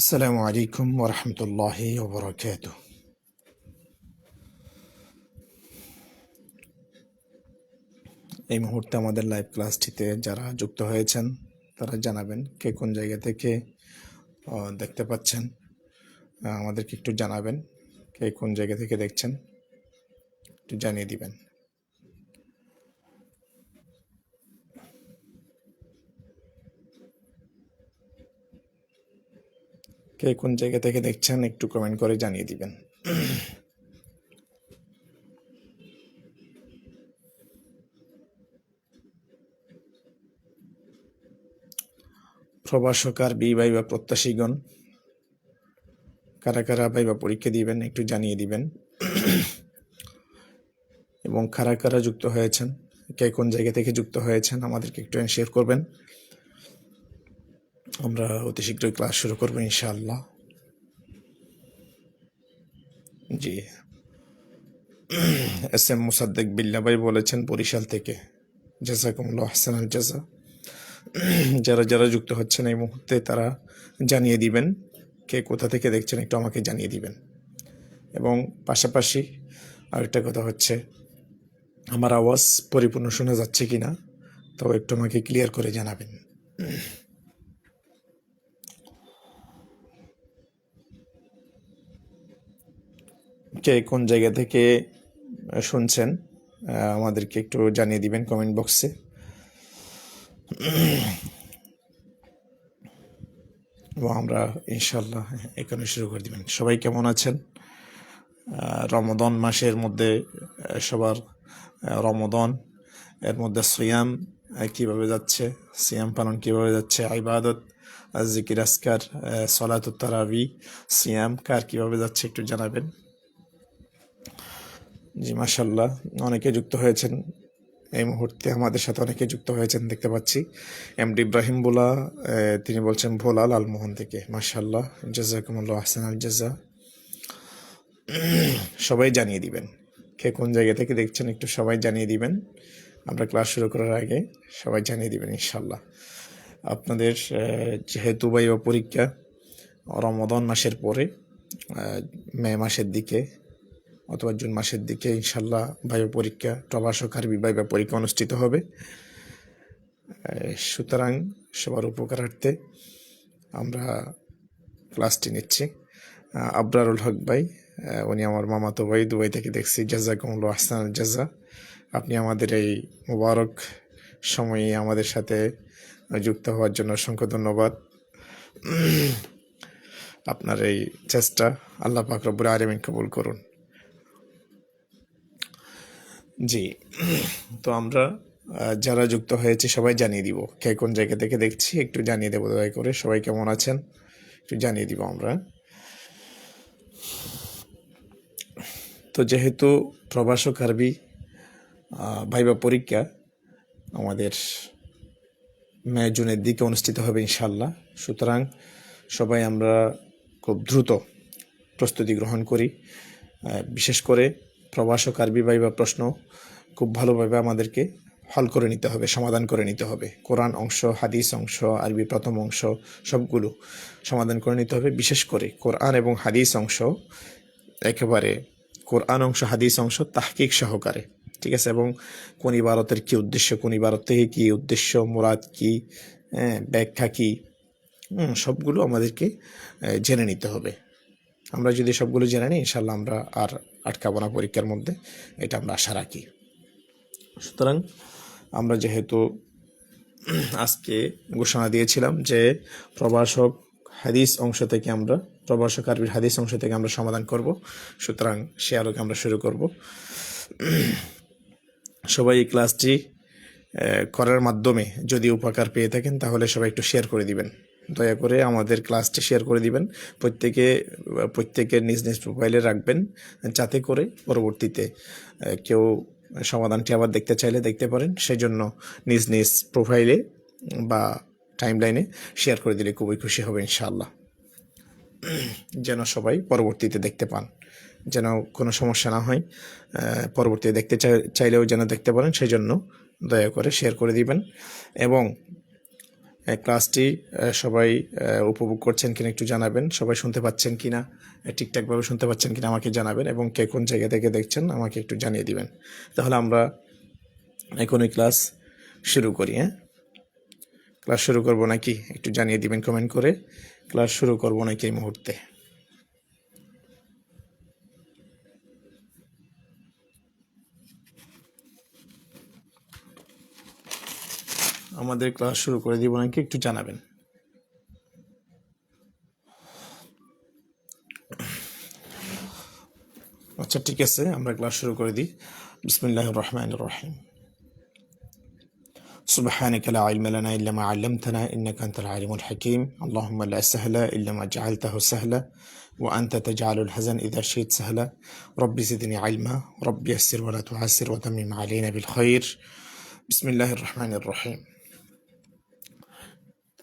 আসসালামু আলাইকুম ওয়া রাহমাতুল্লাহি ওয়া বারাকাতুহু। এই মুহূর্তে আমাদের লাইভ ক্লাসটিতে যারা যুক্ত হয়েছেন তারা জানাবেন কে কোন জায়গা থেকে দেখতে পাচ্ছেন। আমাদেরকে একটু জানাবেন কে কোন জায়গা থেকে দেখছেন, একটু জানিয়ে দিবেন। কে কোন জায়গা থেকে দেখছেন একটু কমেন্ট করে জানিয়ে দিবেন। প্রবাসকার ভাইবা প্রত্যাশীগণ কারা কারা ভাইবা পরীক্ষা দিবেন একটু জানিয়ে দিবেন, এবং কারা কারা যুক্ত হয়েছেন, কে কোন জায়গা থেকে যুক্ত হয়েছেন আমাদেরকে একটু শেয়ার করবেন। আমরা অতি শীঘ্রই ক্লাস শুরু করবো ইনশাআল্লাহ। জি, এস এম মুসাদ্দেক বিল্লা ভাই বলেছেন বরিশাল থেকে, জাযাকুমুল্লাহু আহসানাল জাযা। যারা যারা যুক্ত হচ্ছেন এই মুহূর্তে তারা জানিয়ে দিবেন কে কোথা থেকে দেখছেন, একটু আমাকে জানিয়ে দিবেন। এবং পাশাপাশি আরেকটা কথা হচ্ছে, আমার আওয়াজ পরিপূর্ণ শোনা যাচ্ছে কিনা তো একটু আমাকে ক্লিয়ার করে জানাবেন। কে কোন জায়গা থেকে শুনছেন আমাদেরকে একটু জানিয়ে দিবেন কমেন্ট বক্সে। এবং আমরা ইনশাল্লাহ এখানে শুরু করে দিবেন। সবাই কেমন আছেন? রমাদান মাসের মধ্যে সবার রমাদান এর মধ্যে সিয়াম কীভাবে যাচ্ছে, সিয়াম পালন কীভাবে যাচ্ছে, ইবাদত জিকির আসকার সলাতুত তারাবি সিয়াম কার কীভাবে যাচ্ছে একটু জানাবেন। জি মাশাল্লাহ, অনেকে যুক্ত হয়েছেন এই মুহূর্তে, আমাদের সাথে অনেকে যুক্ত হয়েছেন দেখতে পাচ্ছি। এমডি ইব্রাহিম বোলা তিনি বলছেন ভোলা লালমোহন থেকে। মাশাল্লাহ, জাযাকুমুল্লাহু আহসানাল জাযা। সবাই জানিয়ে দিবেন কে কোন জায়গা থেকে দেখছেন, একটু সবাই জানিয়ে দিবেন। আমরা ক্লাস শুরু করার আগে সবাই জানিয়ে দিবেন ইনশাল্লাহ। আপনাদের যেহেতু ভাইবা পরীক্ষা রমাদান মাসের পরে মে মাসের দিকে অথবা জুন মাসের দিকে ইনশাল্লাহ ভাইবা পরীক্ষা, প্রবাসক আরবি ভাইবা পরীক্ষা অনুষ্ঠিত হবে। সুতরাং সবার উপকারার্থে আমরা ক্লাসটি নিচ্ছি। আবরারুল হক ভাই, উনি আমার মামাতো ভাই, দুবাই থেকে দেখছি। জাযাকুমুল্লাহু আহসানাল জাযা। আপনি আমাদের এই মোবারক সময়ে আমাদের সাথে যুক্ত হওয়ার জন্য অসংখ্য ধন্যবাদ। আপনার এই চেষ্টা আল্লাহ পাক রব্বুল আলামিন কবুল করুন। জি, তো আমরা যারা যুক্ত হয়েছে সবাই জানিয়ে দিব কে কোন জায়গা থেকে দেখছি, একটু জানিয়ে দেবো দয়া করে। সবাই কেমন আছেন একটু জানিয়ে দিব আমরা। তো যেহেতু প্রবাসক আরবি ভাইবা পরীক্ষা আমাদের মে জুনের দিকে অনুষ্ঠিত হবে ইনশাল্লাহ, সুতরাং সবাই আমরা খুব দ্রুত প্রস্তুতি গ্রহণ করি। বিশেষ করে প্রবাসক আরবি ভাইবা প্রশ্ন খুব ভালোভাবে আমাদেরকে হল করে নিতে হবে, সমাধান করে নিতে হবে। কোরআন অংশ, হাদিস অংশ, আরবি প্রথম অংশ সবগুলো সমাধান করে নিতে হবে। বিশেষ করে কোরআন এবং হাদিস অংশ একেবারে, কোরআন অংশ হাদিস অংশ তাহকিক সহকারে, ঠিক আছে। এবং কোন ইবারতের কী উদ্দেশ্য, কোন ইবারত থেকে কী উদ্দেশ্য, মুরাদ কী, ব্যাখ্যা কী, সবগুলো আমাদেরকে জেনে নিতে হবে। আমরা যদি সবগুলো জেনে নিই ইনশাল্লাহ আমরা আর আটকাবো না পরীক্ষার মধ্যে, এটা আমরা আশা রাখি। সুতরাং আমরা যেহেতু আজকে ঘোষণা দিয়েছিলাম যে প্রবাসক হাদিস অংশ থেকে আমরা, প্রবাসক আরবির হাদিস অংশ থেকে আমরা সমাধান করব, সুতরাং সে আলোকে আমরা শুরু করব। সবাই এই ক্লাসটি করার মাধ্যমে যদি উপকার পেয়ে থাকেন তাহলে সবাই একটু শেয়ার করে দিবেন। দয়া করে আমাদের ক্লাসটি শেয়ার করে দিবেন। প্রত্যেকে নিজ নিজ প্রোফাইলে রাখবেন, যাতে করে পরবর্তীতে কেউ সমাধানটি আবার দেখতে চাইলে দেখতে পারেন। সেই জন্য নিজ নিজ প্রোফাইলে বা টাইমলাইনে শেয়ার করে দিলে খুবই খুশি হবে ইনশাআল্লাহ, যেন সবাই পরবর্তীতে দেখতে পান, যেন কোনো সমস্যা না হয়। পরবর্তীতে দেখতে চাইলেও যেন দেখতে পারেন, সেই জন্য দয়া করে শেয়ার করে দিবেন। এবং ক্লাসটি সবাই উপভোগ করছেন কিনা একটু জানাবেন, সবাই শুনতে পাচ্ছেন কিনা, ঠিকঠাকভাবে শুনতে পাচ্ছেন কিনা আমাকে জানাবেন, এবং কে কোন জায়গা থেকে দেখছেন আমাকে একটু জানিয়ে দিবেন। তাহলে আমরা এখনই ক্লাস শুরু করি। ক্লাস শুরু করব নাকি একটু জানিয়ে দিবেন কমেন্ট করে। ক্লাস শুরু করব নাকি এই মুহূর্তে? আমাদের ক্লাস শুরু করে দিব নাকি একটু জানাবেন। আচ্ছা, ঠিক আছে, আমরা ক্লাস শুরু করে দিই। বিসমিল্লাহির রহমানির রহিম। سبحانك لا علم لنا إلا ما علمتنا إنك أنت العليم الحكيم. اللهم لا سهل إلا ما جعلته سهلا وأنت تجعل الحزن إذا شئت سهلا. ربي زدني علما، ربي يسر ولا تعسر وتمم علينا بالخير. بسم الله الرحمن الرحيم.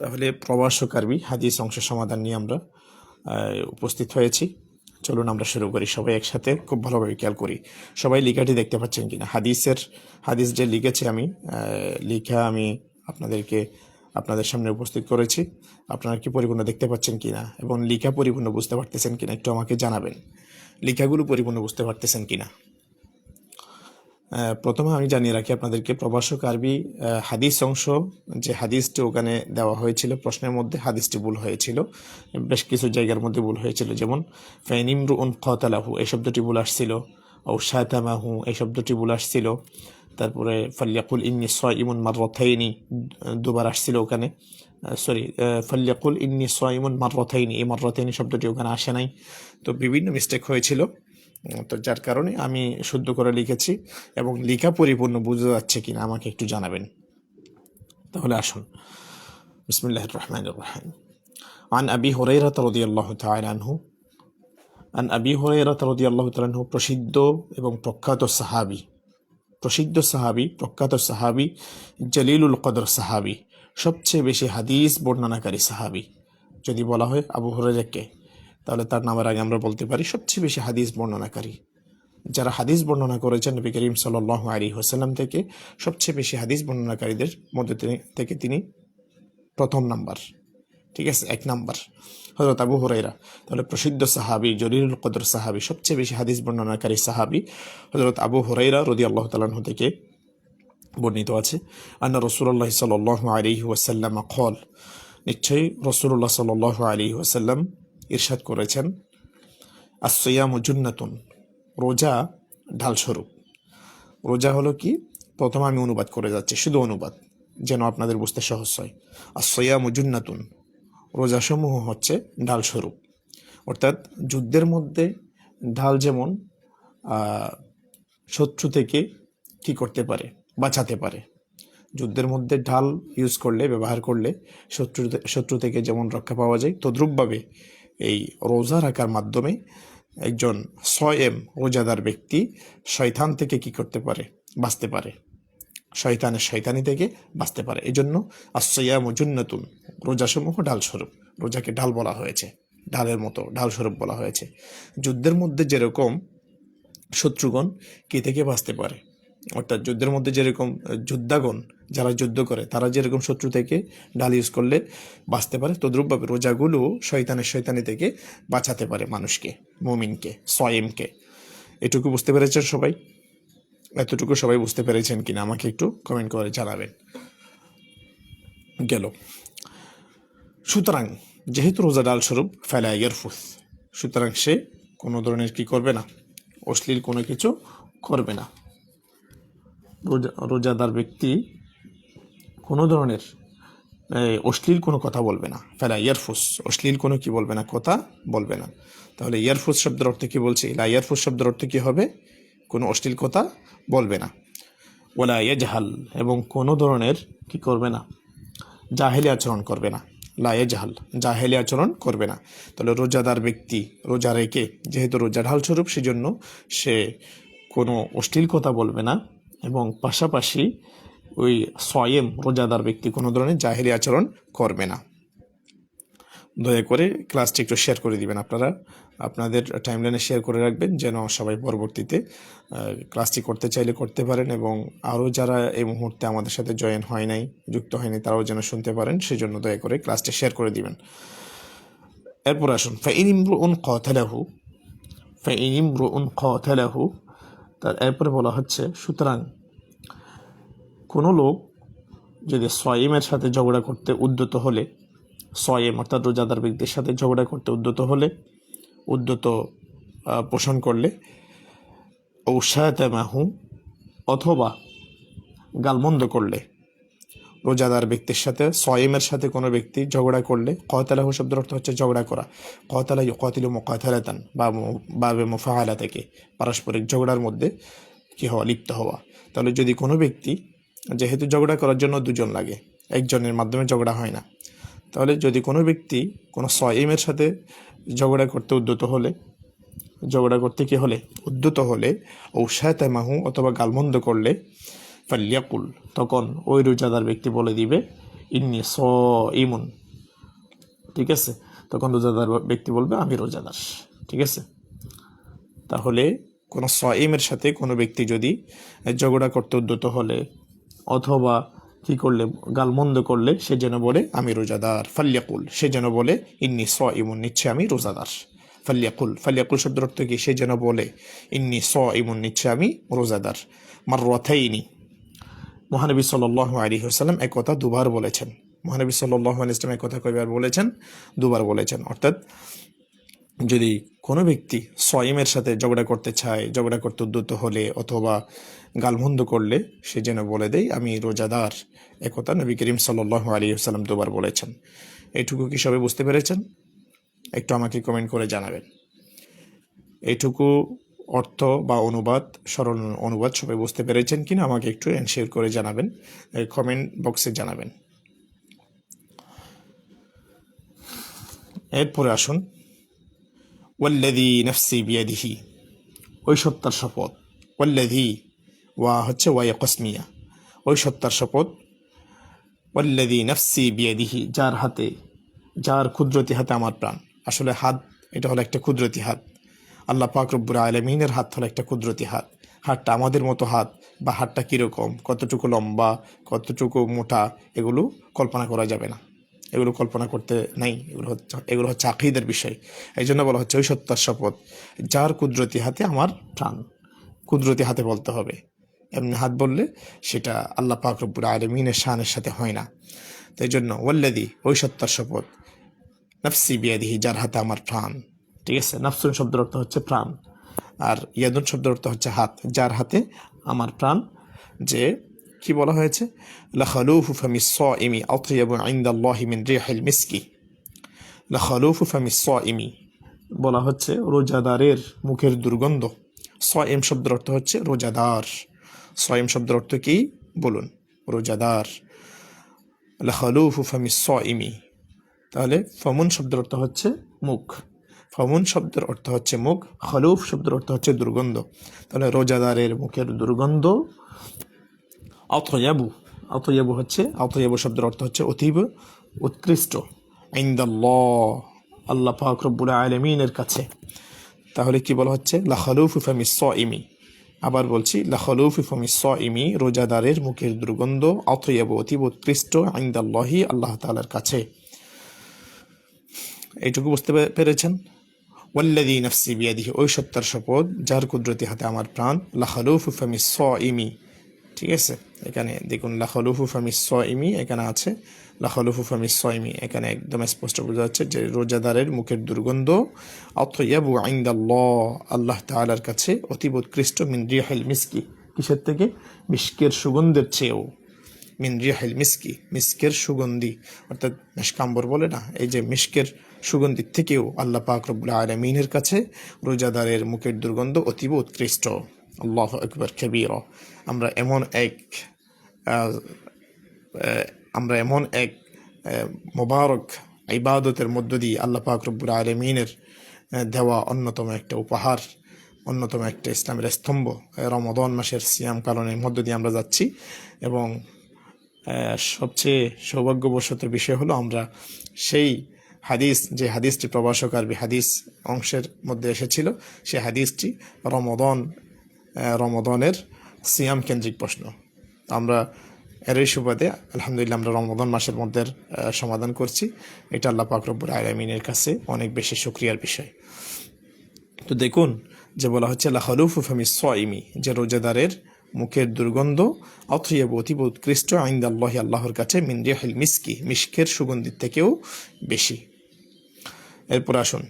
তাহলে প্রবাসক আরবি হাদিস অংশ সমাধান নিয়ে আমরা উপস্থিত হয়েছি। চলুন আমরা শুরু করি, সবাই একসাথে খুব ভালোভাবে খেয়াল করি। সবাই লেখাটি দেখতে পাচ্ছেন কিনা? হাদিস যে লিখেছি আমি, লেখা আমি আপনাদের সামনে উপস্থিত করেছি। আপনারা কি পরিপূর্ণ দেখতে পাচ্ছেন কিনা এবং লেখা পরিপূর্ণ বুঝতে পারতেছেন কিনা একটু আমাকে জানাবেন। লেখাগুলো পরিপূর্ণ বুঝতে পারতেছেন কিনা? প্রথমে আমি জানিয়ে রাখি আপনাদেরকে, প্রবাসক আরবি হাদিস অংশ যে হাদিসটি ওখানে দেওয়া হয়েছিল প্রশ্নের মধ্যে, হাদিসটি ভুল হয়েছিল, বেশ কিছু জায়গার মধ্যে ভুল হয়েছিল। যেমন ফাইনিমরুন কতালাহু এই শব্দটি ভুল আসছিল, ও শাতামাহু এই শব্দটি ভুল আসছিল। তারপরে ফাল্যাকুল ইন্নী সাইমুন মাররাতাইনি দুবার আসছিল ওখানে, ফাল্যাকুল ইন্নী সাইমুন মাররাতাইনি, এই মাররাতাইনি শব্দটি ওখানে আসে নাই। তো বিভিন্ন মিস্টেক হয়েছিল, তো যার কারণে আমি শুদ্ধ করে লিখেছি, এবং লেখা পরিপূর্ণ বোঝা যাচ্ছে কিনা আমাকে একটু জানাবেন। তাহলে আসুন, বিসমিল্লাহির রহমানির রহিম। আন আবি হুরায়রা রাদিয়াল্লাহু তাআলা আনহু, প্রসিদ্ধ এবং প্রখ্যাত সাহাবী, জলিলুল কদর সাহাবী, সবচেয়ে বেশি হাদিস বর্ণনাকারী সাহাবী। যদি বলা হয় আবু হুরায়রাকে, তাহলে তার নামের আগে আমরা বলতে পারি সবচেয়ে বেশি হাদিস বর্ণনাকারী। যারা হাদিস বর্ণনা করেছেন নবী করিম সাল্লাল্লাহু আলাইহি ওয়াসাল্লাম থেকে, সবচেয়ে বেশি হাদিস বর্ণনাকারীদের মধ্যে থেকে তিনি প্রথম নাম্বার, ঠিক আছে, 1 নাম্বার হযরত আবু হুরায়রা। তাহলে প্রসিদ্ধ সাহাবী, জলিলুল কদর সাহাবী, সবচেয়ে বেশি হাদিস বর্ণনাকারী সাহাবী হযরত আবু হুরায়রা রাদিয়াল্লাহু তাআলা আনহু থেকে বর্ণিত আছে। আন্না রাসূলুল্লাহ সাল্লাল্লাহু আলাইহি ওয়াসাল্লাম ক্বাল, নিশ্চয়ই রাসূলুল্লাহ সাল্লাল্লাহু আলাইহি ওয়াসাল্লাম ইরশাদ করেছেন, আস-সিয়ামু জুন্নাতুন, রোজা ঢালস্বরূপ। রোজা হলো কি? প্রথমে আমি অনুবাদ করে যাচ্ছি, শুধু অনুবাদ, যেন আপনাদের বুঝতে সহজ হয়। আস-সিয়ামু জুন্নাতুন, রোজাসমূহ হচ্ছে ঢালস্বরূপ। অর্থাৎ যুদ্ধের মধ্যে ঢাল যেমন শত্রু থেকে কি করতে পারে? বাঁচাতে পারে। যুদ্ধের মধ্যে ঢাল ইউজ করলে, ব্যবহার করলে শত্রু থেকে যেমন রক্ষা পাওয়া যায়, তদ্রূপভাবে এই রোজা রাখার মাধ্যমে একজন রোজাদার ব্যক্তি শয়তান থেকে কি করতে পারে? বাঁচতে পারে, শয়তানি থেকে বাঁচতে পারে। এই জন্য আস-সিয়ামু জুন্নাতুন, রোজাসমূহ ঢালস্বরূপ। রোজাকে ঢাল বলা হয়েছে, ঢালের মতো, ঢালস্বরূপ বলা হয়েছে। যুদ্ধের মধ্যে যেরকম শত্রুগণ কি থেকে বাঁচতে পারে, অর্থাৎ যুদ্ধের মধ্যে যেরকম যোদ্ধাগণ যারা যুদ্ধ করে তারা যেরকম শত্রু থেকে ঢাল ইউজ করলে বাঁচতে পারে, তদ্রূপভাবে রোজাগুলো শয়তানি থেকে বাঁচাতে পারে মানুষকে, মুমিনকে, সয়েমকে। এটুকু বুঝতে পেরেছেন সবাই? এতটুকু সবাই বুঝতে পেরেছেন কিনা আমাকে একটু কমেন্ট করে জানাবেন। গেল। সুতরাং যেহেতু রোজা ঢাল স্বরূপ, ফালা ইয়ারফুস, সুতরাং সে কোনো ধরনের কি করবে না? অশ্লীল কোনো কিছু করবে না। রোজাদার ব্যক্তি কোনো ধরনের অশ্লীল কোনো কথা বলবে না। ফালা ইয়ারফুস, অশ্লীল কোনো কি বলবে না? কথা বলবে না। তাহলে ইয়ারফুস শব্দের অর্থ কি বলছি? লা ইয়ারফুস শব্দের অর্থ কি হবে? কোনো অশ্লীল কথা বলবে না। ওয়ালা ইয়াজহাল, এবং কোনো ধরনের কি করবে না, জাহেলি আচরণ করবে না। লা ইয়াজহাল, জাহেলি আচরণ করবে না। তাহলে রোজাদার ব্যক্তি রোজা রেখে, যেহেতু রোজা ঢাল স্বরূপ, সেজন্য সে কোনো অশ্লীল কথা বলবে না, এবং পাশাপাশি ওই সয়েম রোজাদার ব্যক্তি কোনো ধরনের জাহেলি আচরণ করবে না। দয়া করে ক্লাসটি একটু শেয়ার করে দিবেন, আপনারা আপনাদের টাইমলাইনে শেয়ার করে রাখবেন, যেন সবাই পরবর্তীতে ক্লাসটি করতে চাইলে করতে পারেন, এবং আরও যারা এই মুহূর্তে আমাদের সাথে জয়েন হয় নাই, যুক্ত হয়নি, তারাও যেন শুনতে পারেন, সেজন্য দয়া করে ক্লাসটি শেয়ার করে দিবেন। এরপর আসুন, ফাইন ইমরুউন কাতালাহু, ফাইন ইমরুউন কাতালাহু, তার এরপরে বলা হচ্ছে, সুতরাং কোনো লোক যদি সয়েমের সাথে ঝগড়া করতে উদ্যত হলে, সয়েম অর্থাৎ রোজাদার ব্যক্তির সাথে ঝগড়া করতে উদ্যত পোষণ করলে, ঔষাতামাহু, অথবা গালমন্দ করলে, রোজাদার ব্যক্তির সাথে সয়েমের সাথে কোনো ব্যক্তি ঝগড়া করলে, কতালাহু শব্দের অর্থ হচ্ছে ঝগড়া করা, কতালা ইউকাতিলু মুকাতালাতান বা মুফাআলা থেকে পারস্পরিক ঝগড়ার মধ্যে কি হওয়া, লিপ্ত হওয়া। তাহলে যদি কোনো ব্যক্তি, যেহেতু ঝগড়া করার জন্য দুজন লাগে, একজনের মাধ্যমে ঝগড়া হয় না, তাহলে যদি কোনো ব্যক্তি কোনো সয়েমের সাথে ঝগড়া করতে উদ্যত হলে, উদ্যত হলে ঔষাতামাহু, অথবা গালমন্দ করলে, ফাল্যাকুল, তখন ওই রোজাদার ব্যক্তি বলে দিবে, ইন্নী সাইমুন, ঠিক আছে, তখন রোজাদার ব্যক্তি বলবে আমি রোজাদার, ঠিক আছে। তাহলে কোনো সয়েমের সাথে কোনো ব্যক্তি যদি ঝগড়া করতে উদ্যত হলে অথবা কি করলে, গালমন্দ করলে, সে যেন বলে আমি রোজাদার। ফাল্যাকুল, সে যেন বলে ইন্নী সাইমুন, নিশ্চয় আমি রোজাদার। ফাল্যাকুল শব্দের অর্থ কি, সে যেন বলে ইন্নী সাইমুন, নিশ্চয় আমি রোজাদার। মাররাতাইনি, মহানবী সাল্লাল্লাহু আলাইহি ওয়াসাল্লাম এক কথা দুবার বলেছেন। মহানবী সাল্লাল্লাহু আলাইহি ওয়াসাল্লাম এক কথা কয়বার বলেছেন? দুবার বলেছেন। অর্থাৎ যদি কোনো ব্যক্তি সয়েমের সাথে ঝগড়া করতে চায়, ঝগড়া করতে উদ্যত হলে অথবা গালমন্দ করলে, সে যেন বলে দেয় আমি রোজাদার। একথা নবী করিম সাল্লাল্লাহু আলাইহি ওয়াসাল্লাম দুবার বলেছেন। এইটুকু কি সবাই বুঝতে পেরেছেন? একটু আমাকে কমেন্ট করে জানাবেন। এইটুকু অর্থ বা অনুবাদ, সরল অনুবাদ সবাই বুঝতে পেরেছেন কিনা আমাকে একটু এনশিওর করে জানাবেন, কমেন্ট বক্সে জানাবেন। এরপরে আসুন, ওয়াল্লাযী নাফসি বিয়াদিহি, ওই সত্তার শপথ, ওয়াল্লাযী, ওয়া হচ্ছে ওয়া কসমিয়া, ওই সত্তার শপথ, ওয়াল্লাযী নাফসি বিয়াদিহি, যার হাতে, যার কুদরতি হাতে আমার প্রাণ। আসলে হাত, এটা হলো একটা কুদরতি হাত। আল্লাহ পাক রব্বুল আলামিনের হাত হলো একটা কুদরতি হাত। হাতটা আমাদের মতো হাত, বা হাতটা কীরকম, কতটুকু লম্বা, কতটুকু মোটা, এগুলো কল্পনা করা যাবে না, এগুলো কল্পনা করতে নাই, এগুলো হচ্ছে আকীদার বিষয়। এই জন্য বলা হচ্ছে ওই সত্তার শপথ, যার কুদরতি হাতে আমার প্রাণ। কুদরতি হাতে বলতে হবে, এমনি হাত বললে সেটা আল্লাহ পাক রব্বুল আলামিনের শানের সাথে হয় না। তাই জন্য ওয়াল্লাযী, ওই সত্তার শপথ, নাফসি বিয়াদিহি, যার হাতে আমার প্রাণ, ঠিক আছে। নাফসুন শব্দের অর্থ হচ্ছে প্রাণ, আর ইয়াদুন শব্দের অর্থ হচ্ছে হাত, যার হাতে আমার প্রাণ। যে কি বলা হয়েছে, লাখালুফু ফামিস সাইমি আতয়াবু ইনদাল্লাহি মিন রিহিল মিসকি। লাখালুফু ফামিস সাইমি বলা হচ্ছে রোজাদারের মুখের দুর্গন্ধ। সাইম শব্দের অর্থ হচ্ছে রোজাদার। সাইম শব্দের অর্থ কি বলুন? রোজাদার। লাখালুফু ফামিস সাইমি, তাহলে ফামুন শব্দের অর্থ হচ্ছে মুখ, ফামুন শব্দের অর্থ হচ্ছে মুখ, খালুফ শব্দের অর্থ হচ্ছে দুর্গন্ধ। তাহলে রোজাদারের মুখের দুর্গন্ধ, আতয়াবু, আতয়াবু হচ্ছে, আতয়াবু শব্দের অর্থ হচ্ছে অতীব উৎকৃষ্ট, ইনদাল্লাহ, আল্লাহ পাক রব্বুল আলামিনের কাছে। তাহলে কি বলা হচ্ছে, লাখালুফু ফামিস সাইমি, আবার বলছি, লাখালুফু ফামিস সাইমি, রোজাদারের মুখের দুর্গন্ধ, আতয়াবু, অতীব উৎকৃষ্ট, ইনদাল্লাহি, আল্লাহ তাআলার কাছে। এইটুকু বুঝতে পেরেছেন? ওয়াল্লাযী নাফসি বিয়াদিহি, ওই সত্তার শপথ, যার কুদরতি হাতে আমার প্রাণ। লাখালুফু ফামিস সাইমি, ঠিক আছে, এখানে দেখুন লাখালুফু ফামিস সাইমি, এখানে আছে লাখালুফু ফামিস সাইমি, এখানে একদম স্পষ্ট বোঝা যাচ্ছে যে রোজাদারের মুখের দুর্গন্ধ, আতয়াবু ইনদাল্লাহ, আল্লাহ তাআলার কাছে অতীব উৎকৃষ্ট, মিন রিহিল মিসকি, কিসের থেকে? মিস্কের সুগন্ধের চেয়েও। মিন রিহিল মিসকি, মিস্কের সুগন্ধি, অর্থাৎ মিশকাম্বর বলে না, এই যে মিস্কের সুগন্ধির থেকেও আল্লাহ পাক রব্বুল আলামিনের কাছে রোজাদারের মুখের দুর্গন্ধ অতীব উৎকৃষ্ট। আল্লাহু আকবার কাবীরা। আমরা এমন এক আহ, আহ, আমরা এমন এক মোবারক ইবাদতের মধ্য দিয়ে আল্লাহ পাক রব্বুল আলামিনের দেওয়া অন্যতম একটা উপহার, অন্যতম একটা ইসলামের স্তম্ভ রমাদান মাসের সিয়াম পালনের মধ্য দিয়ে আমরা যাচ্ছি। এবং সবচেয়ে সৌভাগ্যবশত বিষয় হলো আমরা সেই হাদিস, যে হাদিসটি প্রভাষক আরবি হাদিস অংশের মধ্যে এসেছিল, সেই হাদিসটি রমাদানের সিয়াম কেন্দ্রিক প্রশ্ন। আমরা এরই সুবাদে আলহামদুলিল্লাহ আমরা রমাদান মাসের মধ্যে সমাধান করছি। এটা আল্লাহ পাক রব্বুল আলামিনের কাছে অনেক বেশি শুকরিয়ার বিষয়। তো দেখুন যে বলা হচ্ছে লা খালুফু ফামিস সাইমি, যে রোজাদারের মুখের দুর্গন্ধ অথইব অতীব উৎকৃষ্ট ইনদাল্লাহি, আল্লাহর কাছে মিন রিহিল মিসকি, মিশকের সুগন্ধির থেকেও বেশি। এরপর আসুন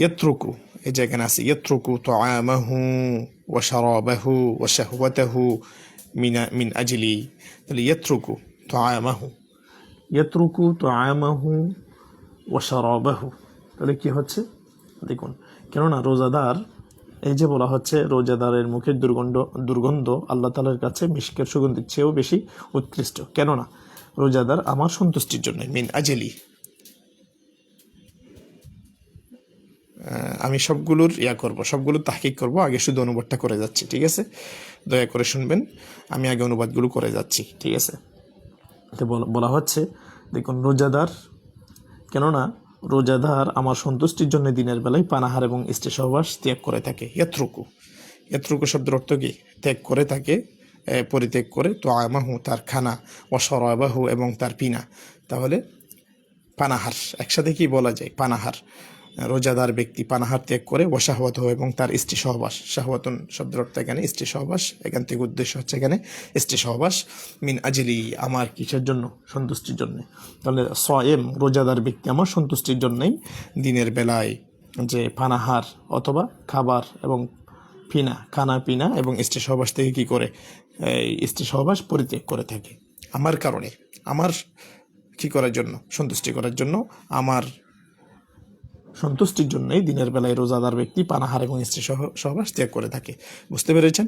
ইয়াত্রুকু, এই জায়গায় আছে ইয়াত্রুকু তাআমাহু ওয়া শারাবাহু ওয়া শাহওয়াতাহু মিন আজলি। তাহলে ইয়াত্রুকু তাআমাহু, ইয়াত্রুকু তাআমাহু ওয়া শারাবাহু, তাহলে কি হচ্ছে দেখুন। কেননা রোজাদার, এই যে বলা হচ্ছে রোজাদারের মুখের দুর্গন্ধ আল্লাহ তাআলার কাছে মিশকের সুগন্ধির চেয়েও বেশি উৎকৃষ্ট। কেননা রোজাদার আমার সন্তুষ্টির জন্য, মিন আজলি। আমি সবগুলোর সবগুলোর তাহকিক করব, আগে শুধু অনুবাদটা করে যাচ্ছি, ঠিক আছে? দয়া করে শুনবেন, আমি আগে অনুবাদগুলো করে যাচ্ছি, ঠিক আছে? তো বলা হচ্ছে দেখুন রোজাদার, কেননা রোজাদার আমার সন্তুষ্টির জন্য দিনের বেলায় পানাহার এবং স্ত্রী সহবাস ত্যাগ করে থাকে। ইয়াত্রুকু শব্দের অর্থ কি? ত্যাগ করে থাকে, পরিত্যাগ করে। তো আমাহু তার খানা, অসরাবাহু এবং তার পিনা। তাহলে পানাহার একসাথে কি বলা যায়? পানাহার। রোজাদার ব্যক্তি পানাহার ত্যাগ করে ওয়াশাহওয়াত এবং তার স্ত্রী সহবাস। শাহওয়াতুন শব্দের অর্থ এখানে স্ত্রী সহবাস, এখান থেকে উদ্দেশ্য হচ্ছে এখানে স্ত্রী সহবাস। মিন আজলি, আমার কিসের জন্য? সন্তুষ্টির জন্য। তাহলে সায়েম রোজাদার ব্যক্তি আমার সন্তুষ্টির জন্যই দিনের বেলায় যে পানাহার অথবা খাবার এবং খানা পিনা এবং স্ত্রী সহবাস থেকে কি করে? স্ত্রী সহবাস পরিত্যাগ করে থাকে আমার কারণে, আমার কি করার জন্য? সন্তুষ্টি করার জন্য। আমার সন্তুষ্টির জন্যই দিনের বেলায় রোজাদার ব্যক্তি পানাহার এবং স্ত্রী সহবাস ত্যাগ করে থাকে। বুঝতে পেরেছেন?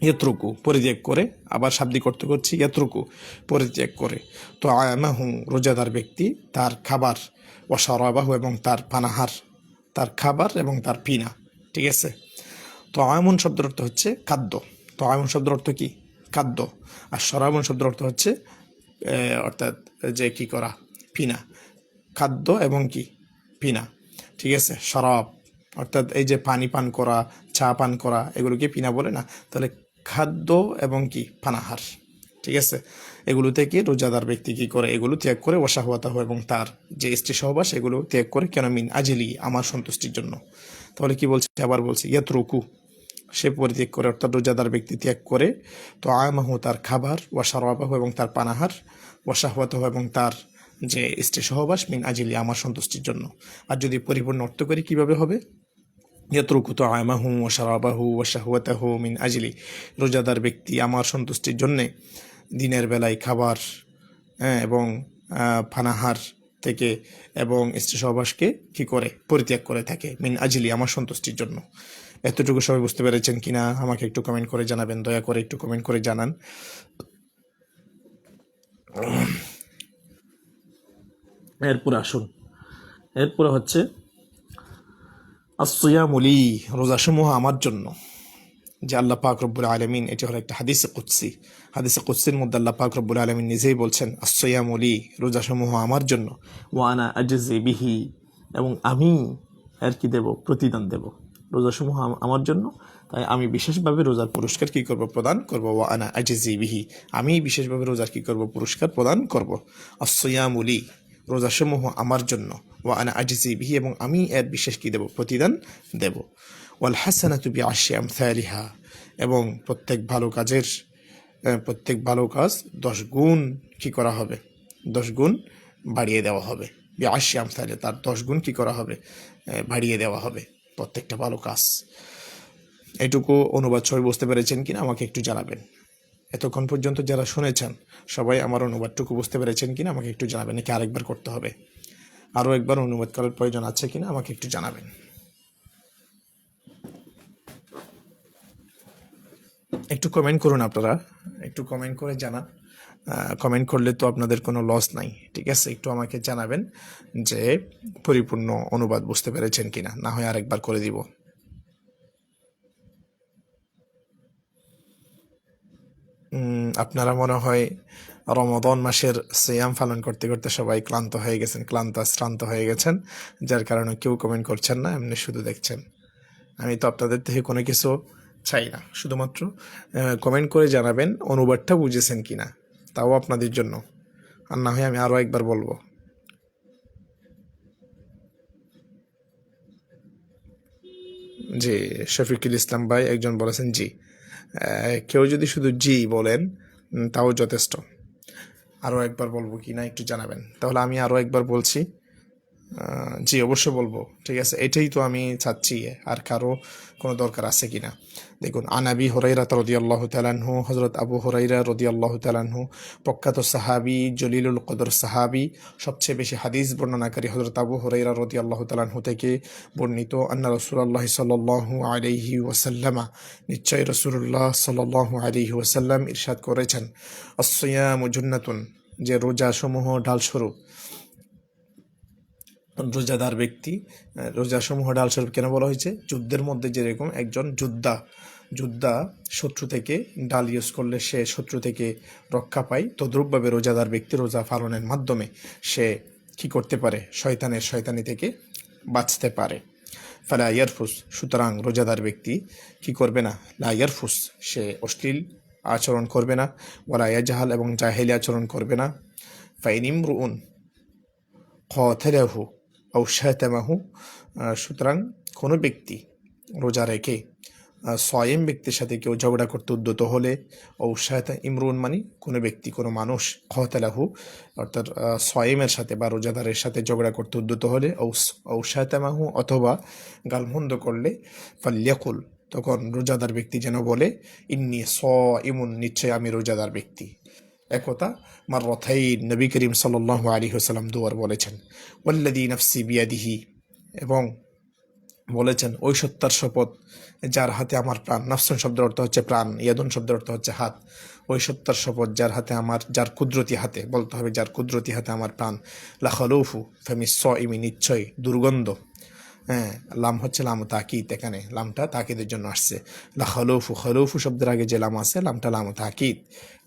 ইয়াত্রুকু পরিত্যাগ করে, আবার শাব্দিক অর্থ করছি ইয়াত্রুকু পরিত্যাগ করে। তো আমাহু রোজাদার ব্যক্তি তার খাবার, ওয়াশারাবাহু এবং তার পানাহার, তার খাবার এবং তার পিনা, ঠিক আছে? তো আমন শব্দের অর্থ হচ্ছে খাদ্য। তো আমন শব্দের অর্থ কি? খাদ্য। আর শরাবন শব্দের অর্থ হচ্ছে অর্থাৎ যে কি করা, পিনা। খাদ্য এবং কি পিনা, ঠিক আছে? শরাব অর্থাৎ এই যে পানি পান করা, চা পান করা, এগুলোকে পিনা বলে না? তাহলে খাদ্য এবং কি পানাহার, ঠিক আছে? এগুলো থেকে রোজাদার ব্যক্তি কি করে? এগুলো ত্যাগ করে ওয়াশাহওয়াতাহু এবং তার যে স্ত্রী সহবাস এগুলো ত্যাগ করে। কেন? মিন আজলি, আমার সন্তুষ্টির জন্য। তাহলে কি বলছে? আবার বলছে ইয়াত্রুকু, সে পরিত্যাগ করে, অর্থাৎ রোজাদার ব্যক্তি ত্যাগ করে। তো আমাহু তার খাবার, ওয়াশারাবাহু এবং তার পানাহার, ওয়াশাহওয়াতাহু এবং তার যে স্ত্রী সহবাস, মিন আজলি, আমার সন্তুষ্টির জন্য। আর যদি পরিপূর্ণ অর্থ করি কিভাবে হবে? ইয়াত্রুকু তো আমাহু ওয়াশারাবাহু ওয়াশাহওয়াতাহু মিন আজলি, রোজাদার ব্যক্তি আমার সন্তুষ্টির জন্যে দিনের বেলায় খাবার এবং পানাহার থেকে এবং স্ত্রী সহবাসকে কি করে? পরিত্যাগ করে থাকে। মিন আজলি, আমার সন্তুষ্টির জন্য। এতটুকু সবাই বুঝতে পেরেছেন কিনা আমাকে একটু কমেন্ট করে জানাবেন, দয়া করে একটু কমেন্ট করে জানান। এরপরে আসুন, এরপরে হচ্ছে আসসিয়ামু লি, রোজাসমূহ আমার জন্য। যে আল্লাহ পাক রব্বুল আলামিন, এটি হলো একটা হাদিসে কুদসি। হাদিসে কুদসির মধ্যে আল্লাহ পাক রব্বুল আলামিন নিজেই বলছেন আসসিয়ামু লি, রোজাসমূহ আমার জন্য। ওয়া আনা আজজি বিহি, এবং আমি আর কি দেব? প্রতিদান দেব। রোজাসমূহ আমার জন্য, তাই আমি বিশেষভাবে রোজার পুরস্কার কি করব? প্রদান করব। ওয়া আনা আজজি বিহি, আমি বিশেষভাবে রোজার কি করব? পুরস্কার প্রদান করব। আসসিয়ামু লি, রোজাসমূহ আমার জন্য। ওয়া আনা আজজি বিহি, এবং আমি এর বিশেষ কি দেব? প্রতিদান দেব। ওয়াল হাসানাতু বিআশরি আমসালিহা, এবং প্রত্যেক ভালো কাজ 10 গুণ কি করা হবে? 10 গুণ বাড়িয়ে দেওয়া হবে। বিআশরি আমসালিহা, তার 10 গুণ কি করা হবে? বাড়িয়ে দেওয়া হবে প্রত্যেকটা ভালো কাজ। এটুকু অনুবাদ সবাই বুঝতে পেরেছেন কিনা আমাকে একটু জানাবেন। এতক্ষণ পর্যন্ত যারা শুনেছেন সবাই আমার অনুবাদটুকু বুঝতে পেরেছেন কিনা আমাকে একটু জানাবেন, নাকি আরেকবার করতে হবে? আরও একবার অনুবাদ করার প্রয়োজন আছে কিনা আমাকে একটু জানাবেন। একটু কমেন্ট করুন আপনারা, একটু কমেন্ট করে জানান। কমেন্ট করলে তো আপনাদের কোনো লস নাই, ঠিক আছে? একটু আমাকে জানাবেন যে পরিপূর্ণ অনুবাদ বুঝতে পেরেছেন কিনা, না হয় আরেকবার করে দিব। আপনারা মনে হয় রমাদান মাসের সিয়াম পালন করতে করতে সবাই ক্লান্ত হয়ে গেছেন, শ্রান্ত হয়ে গেছেন, যার কারণে কেউ কমেন্ট করছেন না, এমনি শুধু দেখছেন। আমি তো আপনাদের থেকে কোনো কিছু চাই না, শুধুমাত্র কমেন্ট করে জানাবেন অনুবাদটা বুঝেছেন কিনা, তাও আপনাদের জন্য। আর না হয় আমি আরও একবার বলবো। জি, শফিকুল ইসলাম ভাই একজন বলেছেন জি। কেউ যদি শুধু জি বলেন তাও যথেষ্ট। আরও একবার বলবো কি না একটু জানাবেন, তাহলে আমি আরও একবার বলছি। জি, অবশ্যই বলবো, ঠিক আছে? এটাই তো আমি চাচ্ছি, আর কারো কোনো দরকার আছে কিনা। দেখুন, আনাবি হুরাইরা রাদিয়াল্লাহু তাআলা আনহু, হযরত আবু হুরাইরা রাদিয়াল্লাহু তাআলা আনহু, প্রখ্যাত সাহাবী, জলিলুল কদর সাহাবী, সবচেয়ে বেশি হাদিস বর্ণনাকারী হযরত আবু হুরাইরা রাদিয়াল্লাহু তাআলা আনহু থেকে বর্ণিত, আন্না রাসূলুল্লাহ সাল্লাল্লাহু আলাইহি ওয়াসাল্লাম, নিশ্চয় রাসূলুল্লাহ সাল্লাল্লাহু আলাইহি ওয়াসাল্লাম ইরশাদ করেছেন, আস-সিয়ামু জুন্নাতুন, যে রোজা সমূহ ঢালস্বরূপ। রোজাদার ব্যক্তি, রোজাসমূহ ডালস্বরূপ কেন বলা হয়েছে? যুদ্ধের মধ্যে যেরকম একজন যোদ্ধা শত্রু থেকে ডাল ইউজ করলে সে শত্রু থেকে রক্ষা পায়, তদ্রূপভাবে রোজাদার ব্যক্তি রোজা পালনের মাধ্যমে সে কি করতে পারে? শয়তানি থেকে বাঁচতে পারে। ফালা ইয়ারফুস, সুতরাং রোজাদার ব্যক্তি কি করবে না? লা ইয়ারফুস, সে অশ্লীল আচরণ করবে না। ওয়ালা ইয়াজহাল, এবং জাহেলি আচরণ করবে না। ফাইন ইমরুউন কতালাহু আও শাতামাহু, সুতরাং কোনো ব্যক্তি রোজা রেখে সয়েম ব্যক্তির সাথে কেউ ঝগড়া করতে উদ্যত হলে, ও শাতা ইমরুন মানে কোনো ব্যক্তি, কোনো মানুষ, কতালাহু অর্থাৎ সয়েমের সাথে বা রোজাদারের সাথে ঝগড়া করতে উদ্যত হলে, ও শাতামাহু অথবা গালমন্দ করলে, ফাল্যাকুল, তখন রোজাদার ব্যক্তি যেন বলে, ইন্নী সাইমুন, নিশ্চয় আমি রোজাদার ব্যক্তি। একথা মাররাতাইন, নবী করিম সাল্লাল্লাহু আলাইহি ওয়াসাল্লাম দুবার বলেছেন। ওয়াল্লাযী নাফসি বিয়াদিহি, এবং বলেছেন ওই সত্তার শপথ যার হাতে আমার প্রাণ। নাফসুন শব্দের অর্থ হচ্ছে প্রাণ, ইয়াদুন শব্দের অর্থ হচ্ছে হাত। ওই সত্তার শপথ যার হাতে আমার, যার কুদরতি হাতে বলতে হবে, যার কুদরতি হাতে আমার প্রাণ। লা খালুফু ফামিস সাইমি, নিশ্চয় দুর্গন্ধ। হ্যাঁ, লাম হচ্ছে লাম তাকিদ, এখানে লামটা তাকিদের জন্য আসছে। লা খালুফু, খালুফু শব্দের আগে যে লাম আছে, লামটা লাম তাকিদ।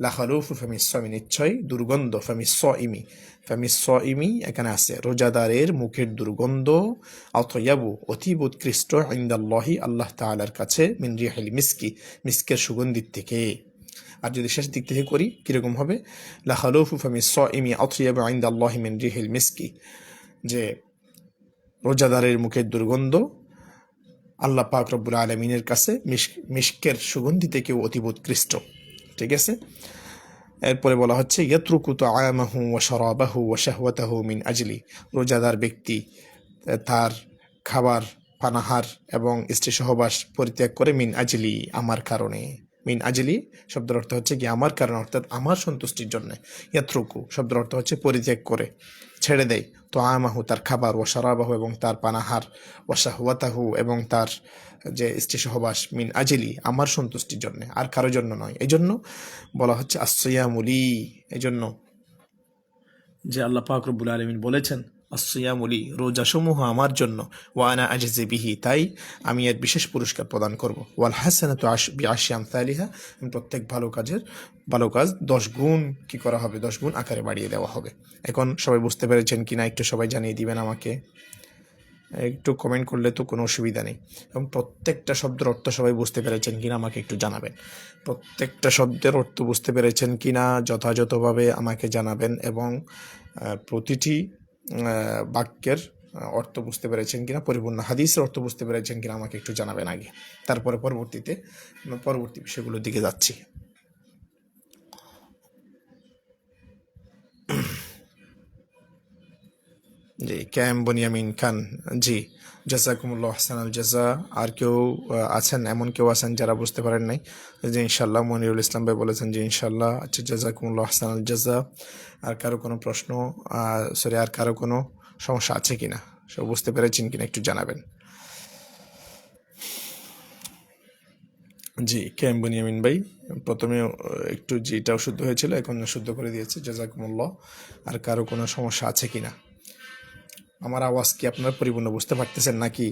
লা খালুফু ফামিস সাইমি, নিশ্চয় দুর্গন্ধ। ফামিস সাইমি, ফামিস সাইমি এখানে আছে রোজাদারের মুখের দুর্গন্ধ। আতয়াবু, অতীব উৎকৃষ্ট, ইনদাল্লাহি, আল্লাহ তাআলার কাছে, মিন রিহিল মিসকি, মিসকের সুগন্ধির থেকে। আর যদি শেষ দিক থেকে করি কিরকম হবে? লা খালুফু ফামিস সাইমি আতয়াবু ইনদাল্লাহি মিন রিহিল মিসকি, যে রোজাদারের মুখের দুর্গন্ধ আল্লাহ পাক রব্বুল আলামিনের কাছে মিশকের সুগন্ধি থেকেও অতীব উৎকৃষ্ট, ঠিক আছে? এরপরে বলা হচ্ছে ইয়াতরুকু তাআমাহু ওয়া শারাবাহু ওয়া শাহওয়াতাহু মিন আজলি, রোজাদার ব্যক্তি তার খাবার, পানাহার এবং স্ত্রী সহবাস পরিত্যাগ করে, মিন আজলি, আমার কারণে। মিন আজলি শব্দের অর্থ হচ্ছে কি আমার কারণে, অর্থাৎ আমার সন্তুষ্টির জন্য। ইয়াতরুকু শব্দের অর্থ হচ্ছে পরিত্যাগ করে, ছেড়ে দেয়। তো আমাহু, তার খাবার, ও শারাবাহু, এবং তার পানাহার, ও শাহওয়াতাহু, এবং তার যে স্ত্রী সহবাস, মিন আজলি, আমার সন্তুষ্টির জন্য, আর কারো জন্য নয়। এই জন্য বলা হচ্ছে আসসিয়ামুলি। এই জন্য যে আল্লাহ পাক রব্বুল আলামিন বলেছেন আসসিয়ামুলি, রোজাসমূহ আমার জন্য, ওয়া আনা আজজি বিহি, তাই আমি এর বিশেষ পুরস্কার প্রদান করব। ওয়াল হাসানাতু বিআশরি আমসালিহা, প্রত্যেক ভালো কাজ 10 গুণ কি করা হবে? 10 গুণ আকারে বাড়িয়ে দেওয়া হবে। এখন সবাই বুঝতে পেরেছেন কিনা একটু সবাই জানিয়ে দিবেন আমাকে, একটু কমেন্ট করলে তো কোনো অসুবিধা নেই। এবং প্রত্যেকটা শব্দের অর্থ সবাই বুঝতে পেরেছেন কিনা আমাকে একটু জানাবেন। প্রত্যেকটা শব্দের অর্থ বুঝতে পেরেছেন কিনা যথাযথভাবে আমাকে জানাবেন, এবং প্রতিটি বাক্যের অর্থ বুঝতে পেরেছেন কিনা, পরিপূর্ণ হাদিসের অর্থ বুঝতে পেরেছেন কিনা আমাকে একটু জানাবেন আগে, তারপরে পরবর্তী বিষয়গুলোর দিকে যাচ্ছি। জি, ক্যাম বনিয়ামিন খান, জি, জাজাকুমুল্লাহ আহসানাল জাজা। আর কেউ আছেন, এমন কেউ আছেন যারা বুঝতে পারেন নাই? যে ইনশাল্লাহ মনিরুল ইসলাম ভাই বলেছেন যে ইনশাল্লাহ। আচ্ছা, জাজাকুমুল্লাহ আহসানাল জাজা। আর কারো কোনো প্রশ্ন, আর কারো কোনো সমস্যা আছে কিনা, সব বুঝতে পেরেছেন কিনা একটু জানাবেন। জি, কেএম বুনিয়ামিন ভাই প্রথমে একটু জিটা অশুদ্ধ হয়েছিল, এখন শুদ্ধ করে দিয়েছে, জাযাকুমুল্লাহ। আর কারো কোনো সমস্যা আছে কিনা? আমার আওয়াজ কি আপনারা পরিপূর্ণ বুঝতে পারতেছেন নাকি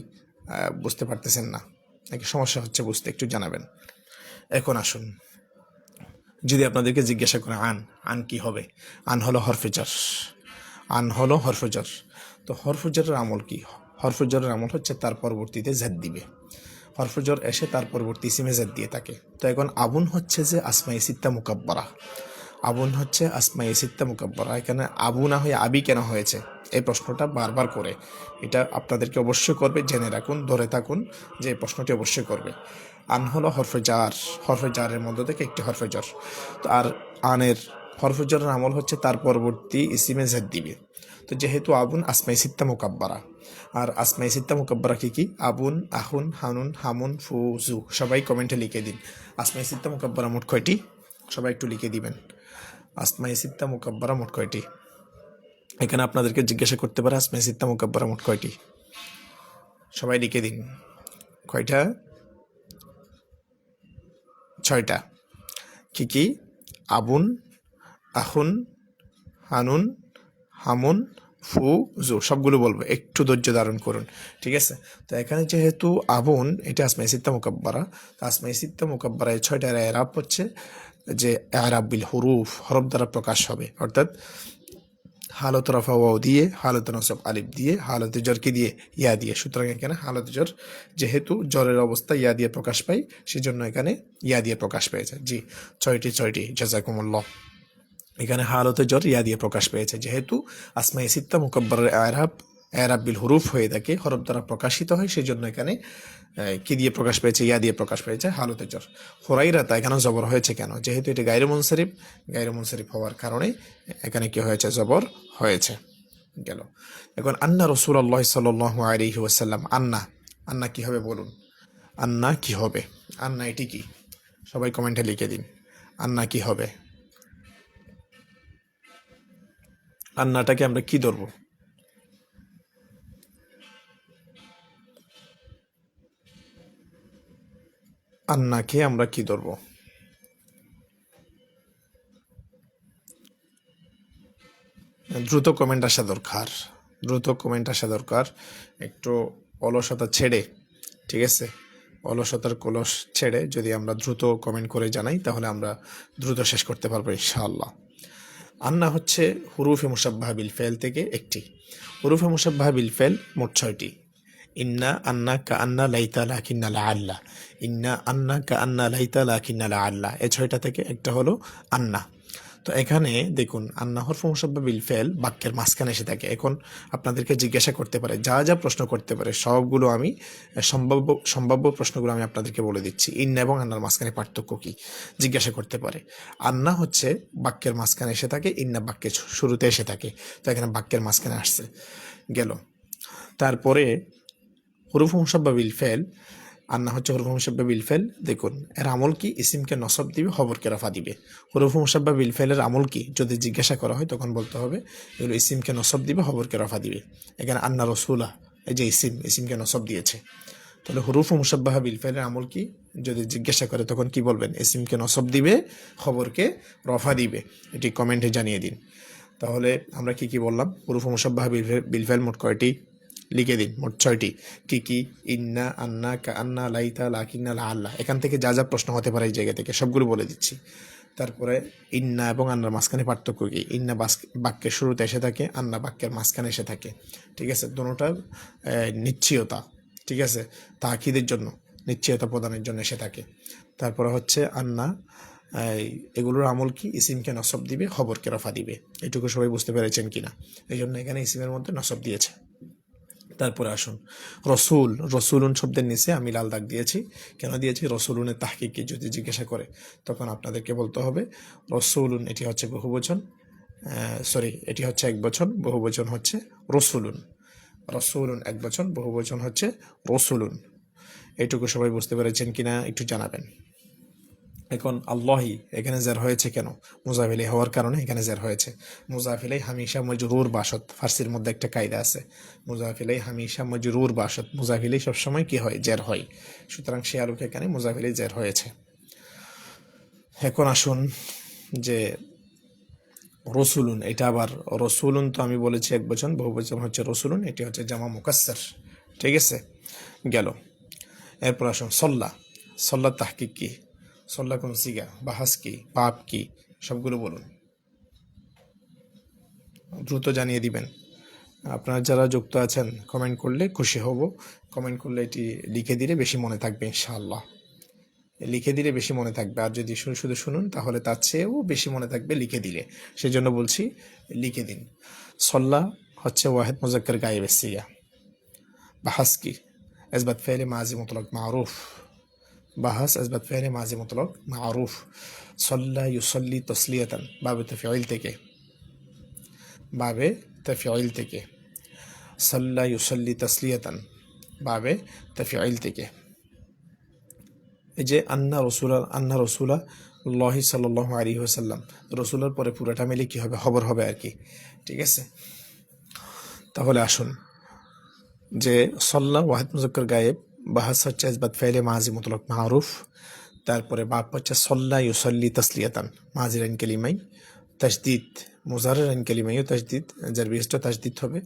বুঝতে পারতেছেন না, নাকি সমস্যা হচ্ছে বুঝতে, একটু জানাবেন। এখন আসুন, যদি আপনাদেরকে জিজ্ঞাসা করে আন কি হবে? আন হলো হরফেজার, আন হলো হরফেজার। তো হরফেজারের আমল কি? হরফেজারের আমল হচ্ছে তার পরবর্তীতে জেদ দিবে। হরফেজর এসে তার পরবর্তী ইসিমে জেদ দিয়ে থাকে। তো এখন আবুন হচ্ছে যে আসমাই সিত্তা মুকাব্বারা, আবুন হচ্ছে আসমাই সিত্তা মুকাব্বারা। এখানে আবু না হয়ে আবি কেন হয়েছে, এই প্রশ্নটা বারবার করে। এটা আপনাদেরকে অবশ্যই করবে, জেনে রাখুন, ধরে থাকুন যে এই প্রশ্নটি অবশ্যই করবে। আন হলো হরফেজার, হরফেজারের মধ্য থেকে একটি হরফেজর। তো আর আনের হরফেজরের আমল হচ্ছে তার পরবর্তী ইসিমে জেদ দিবে। তো যেহেতু আবুন আসমাই সিত্তা মুকাব্বারা, আর আসমাই সিত্তা মুকাব্বারা কি কি? আবুন, আহুন, হানুন, হামুন, ফুজু। সবাই কমেন্টে লিখে দিন আসমাই সিত্তা মুকাব্বারা মোট কয়টি, সবাই একটু লিখে দিবেন আসমাই সিত্তা মুকাব্বারা মোট কয়টি। এখানে আপনাদেরকে জিজ্ঞাসা করতে পারে আসমাই সিত্তা মুকাব্বারা মোট কয়টি, সবাই লিখে দিন। কয়টা? 6টা। কি কি? আবুন, আহুন, হানুন, হামুন, ফুজু। সবগুলো বলবো, একটু ধৈর্য ধারণ করুন, ঠিক আছে? তো এখানে যেহেতু আবুন এটা আসমাই সিত্তা মুকাব্বারা, তো আসমাই সিত্তা মুকাব্বারা এই 6টার এরাব হচ্ছে যে এরাব বিল হুরুফ, হরফ দ্বারা প্রকাশ হবে। অর্থাৎ হালত রফা ওয়াও দিয়ে, হালত নসব আলিফ দিয়ে, হালত জরকে দিয়ে, ইয়া দিয়ে। সুতরাং এখানে হালত জর, যেহেতু জরের অবস্থা ইয়া দিয়ে প্রকাশ পায়, সেজন্য এখানে ইয়া দিয়ে প্রকাশ পেয়েছে। জি, 6টি জাযাকুমুল্লাহ। এখানে হালতে জর ইয়া দিয়ে প্রকাশ পেয়েছে, যেহেতু আসমাই সিত্তা মুকাব্বারের এরাব বিল হুরুফ হয়ে থাকে, হরফ দ্বারা প্রকাশিত হয়, সেই জন্য এখানে কি দিয়ে প্রকাশ পেয়েছে? ইয়া দিয়ে প্রকাশ পেয়েছে, হালতে জর। হুরাইরাতা এখানে জবর হয়েছে কেন? যেহেতু এটি গায়রে মুনসারিফ হওয়ার কারণে এখানে কি হয়েছে? জবর হয়েছে। গেল। এখন আন্না রাসূলুল্লাহ সাল্লাল্লাহু আলাইহি ওয়াসাল্লাম, আন্না, আন্না কি হবে বলুন? আন্না কি হবে? আন্না এটি কি? সবাই কমেন্টে লিখে দিন আন্না কি হবে। আন্নাটাকে আমরা কি ধরবো? আন্নাকে আমরা কি ধরবো? দ্রুত কমেন্ট আসা দরকার, দ্রুত কমেন্ট আসা দরকার। একটু অলসতা ছেড়ে, ঠিক আছে, অলসতার কলস ছেড়ে যদি আমরা দ্রুত কমেন্ট করে জানাই, তাহলে আমরা দ্রুত শেষ করতে পারবো ইনশাআল্লাহ। আন্না হচ্ছে হুরুফে মুসাব্বাহা বিল ফেল থেকে একটি। হুরুফে মুসাব্বাহা বিল ফেল মোট 6টি। ইন্না, আন্না, কা আন্না, লাইতা, লাকিন্না, লাআল্লা। ইন্না, আন্না, কা আন্না, লাইতা, লাকিন্না, লাআল্লা। এই 6টা থেকে একটা হলো আন্না। তো এখানে দেখুন, আন্না হরফ মুসাব্বাহ বিল ফেল বাক্যের মাঝখানে এসে থাকে। এখন আপনাদেরকে জিজ্ঞাসা করতে পারে, যা যা প্রশ্ন করতে পারে সবগুলো আমি সম্ভাব্য প্রশ্নগুলো আমি আপনাদেরকে বলে দিচ্ছি। ইন্না এবং আন্নার মাঝখানে পার্থক্য কি জিজ্ঞাসা করতে পারে। আন্না হচ্ছে বাক্যের মাঝখানে এসে থাকে, ইন্না বাক্যের শুরুতে এসে থাকে। তো এখানে বাক্যের মাঝখানে আসছে, গেল। তারপরে হুরুফ মুসাব্বাহ বিল ফেল, আন্না হচ্ছে হুরুফ মুসাব্বাহ বিল ফেল। দেখুন এর আমল কি? ইসিমকে নসব দিবে, খবরকে রফা দিবে। হুরুফ মুসাব্বাহ বিল ফেলের আমল কি যদি জিজ্ঞাসা করা হয়, তখন বলতে হবে এগুলো ইসিমকে নসব দিবে, খবরকে রফা দিবে। এখানে আন্না রসুলা, এই যে ইসিমকে নসব দিয়েছে। তাহলে হুরুফ মুসাব্বাহ বিল ফেলের আমল কি যদি জিজ্ঞাসা করে, তখন কি বলবেন? ইসিমকে নসব দিবে, খবরকে রফা দিবে। এটি কমেন্টে জানিয়ে দিন। তাহলে আমরা কি কি বললাম? হুরুফ মুসাব্বাহ বিল ফেল মোট কয়টি? লিখে দিন, মোট 6টি। কি কি? ইন্না, আন্না, কা আন্না, লাইতা, লাকিন্না, লাআল্লাহ। এখান থেকে যা যা প্রশ্ন হতে পারে এই জায়গা থেকে সবগুলো বলে দিচ্ছি। তারপরে ইন্না এবং আন্নার মাঝখানে পার্থক্য কি? ইন্না বাক্যের শুরুতে এসে থাকে, আন্না বাক্যের মাঝখানে এসে থাকে, ঠিক আছে? দুটোটার নিশ্চয়তা, ঠিক আছে, তাকিদের জন্য, নিশ্চয়তা প্রদানের জন্য এসে থাকে। তারপরে হচ্ছে আন্না, এগুলোর আমল কি? ইসিমকে নসব দিবে, খবরকে রফা দিবে। এটুকু সবাই বুঝতে পেরেছেন কিনা? এই জন্য এখানে ইসিমের মধ্যে নসব দিয়েছে। তারপরে আসুন রসুল, রসুলুন শব্দের নিচে আমি লাল দাগ দিয়েছি। কেন দিয়েছি? রসুলুনের তাহকিককে যদি জিজ্ঞাসা করে, তখন আপনাদেরকে বলতে হবে রসুলুন এটি হচ্ছে বহুবচন, এটি হচ্ছে একবচন, বহুবচন হচ্ছে রসুলুন। রসুলুন একবচন, বহুবচন হচ্ছে রসুলুন। এইটুকু সবাই বুঝতে পেরেছেন কিনা একটু জানাবেন। এখন আল্লাহি এখানে জের হয়েছে কেন? মুজাফ ইলাইহি হওয়ার কারণে এখানে জের হয়েছে। মুজাফ ইলাইহি হামেশা মজরুর বাসত, ফার্সির মধ্যে একটা কায়দা আছে, মুজাফ ইলাইহি হামেশা মজরুর বাসত, মুজাফ ইলাইহি সবসময় কি হয়? জের হয়। সুতরাং সে আলোকে এখানে মুজাফ ইলাইহি জের হয়েছে। এখন আসুন যে রসুলুন, এটা আবার রসুলুন তো আমি বলেছি এক বচন, বহু বচন হচ্ছে রসুলুন, এটি হচ্ছে জামা মুকাসসার। ঠিক আছে, গেল। এরপর আসুন সল্লা। সল্লার তাহকিক কি? সল্লা কোন সিগা, বাহাস কি, বাপ কি, সবগুলো বলুন, দ্রুত জানিয়ে দিবেন। আপনারা যারা যুক্ত আছেন কমেন্ট করলে খুশি হব। কমেন্ট করলে এটি লিখে দিলে বেশি মনে থাকবে ইনশাআল্লাহ। লিখে দিলে বেশি মনে থাকবে, আর যদি শুধু শুনুন তাহলে তার চেয়েও বেশি মনে থাকবে লিখে দিলে। সেজন্য বলছি লিখে দিন। সল্লা হচ্ছে ওয়াহেদ মুজাক্কার গায়েবের সিগা। বাহাস কি? ইসবাত ফেলে মাজি মুতলাক মারুফ। বাহাস ইসবাত ফেলে মাজি মুতলাক মারুফ। সল্লা ইউসল্লি তসলিয়াতান, বাবে তফিল থেকে, বাবে তফিল থেকে। সল্লা ইউসল্লি তসলিয়াতান, বাবে তফিল থেকে। এই যে আন্না রসুলা আল্লাহি সাল্লাল্লাহু আলাইহি ওয়াসাল্লাম, রসুলের পরে পুরোটা মিলে কি হবে? খবর হবে আর কি। ঠিক আছে, তাহলে আসুন যে সল্লা ওয়াহিদ মুজাক্কার গায়েব, বাহাস হচ্ছে ইসবাত ফেলে মাজি মুতলাক মারুফ, তারপরে বাপ হচ্ছে সল্লা ইউসল্লি তসলিয়াতান, মাজির আইন কালিমাই তাজদিদ, মুজারের আইন কালিমাইও তাজদিদ, যার বিশিষ্ট তাজদিদ হবে।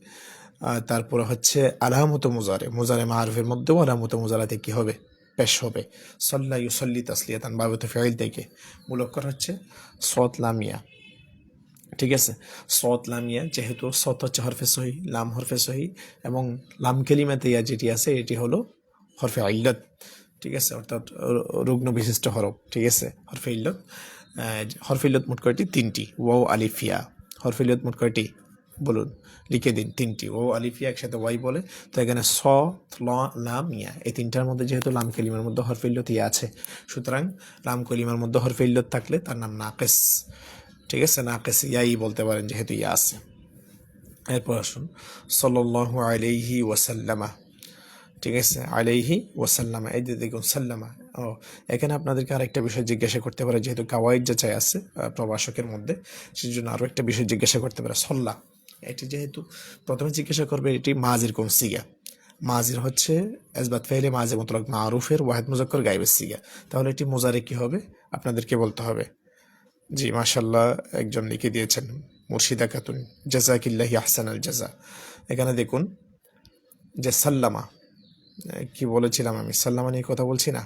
তারপরে হচ্ছে আলামত মুজারে, মুজারে মারুফের মধ্যেও আলামত মুজারাতে কি হবে? পেশ হবে। সল্লা ইউসল্লি তসলিয়াতান, বাবে তো ফেইল থেকে। মূলক্ষর হচ্ছে সৎ লামিয়া। ঠিক আছে, সৎ লামিয়া, যেহেতু সৎ হচ্ছে হরফে সহি, লাম হরফে সহি, এবং লাম কেলিমাতে ইয়া যেটি আছে এটি হলো হরফে ইল্লত। ঠিক আছে, অর্থাৎ রুগ্ন বিশিষ্ট হরফ। ঠিক আছে, হরফে ইল্লত। হরফে ইল্লত মোট কয়টি? তিনটি। ওয়াও আলিফিয়া। হরফে ইল্লত মোট কয়টি বলুন, লিখে দিন। তিনটি। ও আলিফিয়া একসাথে ওয়াই বলে, তো এখানে স, ল, লাম, ইয়া, এই তিনটার মধ্যে যেহেতু লাম কালিমার মধ্যে হরফে ইল্লত ইয়া আছে, সুতরাং লাম কালিমার মধ্যে হরফে ইল্লত থাকলে তার নাম নাকিস। ঠিক আছে, নাকিস ইয়াই বলতে পারেন যেহেতু ইয়া আছে। এরপর আসুন সাল্লাল্লাহু আলাইহি ওয়াসাল্লামা। ঠিক আছে, আলাইহি ওয়াসাল্লামা, এই যে দেখুন সাল্লামা। ও, এখানে আপনাদেরকে আরেকটা বিষয় জিজ্ঞাসা করতে পারে, যেহেতু কাওয়াইদ যাচাই আছে প্রভাষকের মধ্যে, সেই জন্য আরও একটা বিষয় জিজ্ঞাসা করতে পারে। সল্লা, এটি যেহেতু প্রথমে জিজ্ঞাসা করবে এটি মাজির কোন সিগা। মাজির হচ্ছে ইসবাত ফেলে মাজি মুতলাক মারুফের ওয়াহিদ মুজাক্কার গায়েবের সিগা, তাহলে এটি মুজারে কি হবে আপনাদেরকে বলতে হবে। জি মাশাল্লাহ, একজন লিখে দিয়েছেন, মুর্শিদা খাতুন, জাজাকিল্লাহি আহসানাল জাজা। এখানে দেখুন যে সাল্লামা, কি বলেছিলাম আমি? সাল্লামা নিয়ে কথা বলছি না?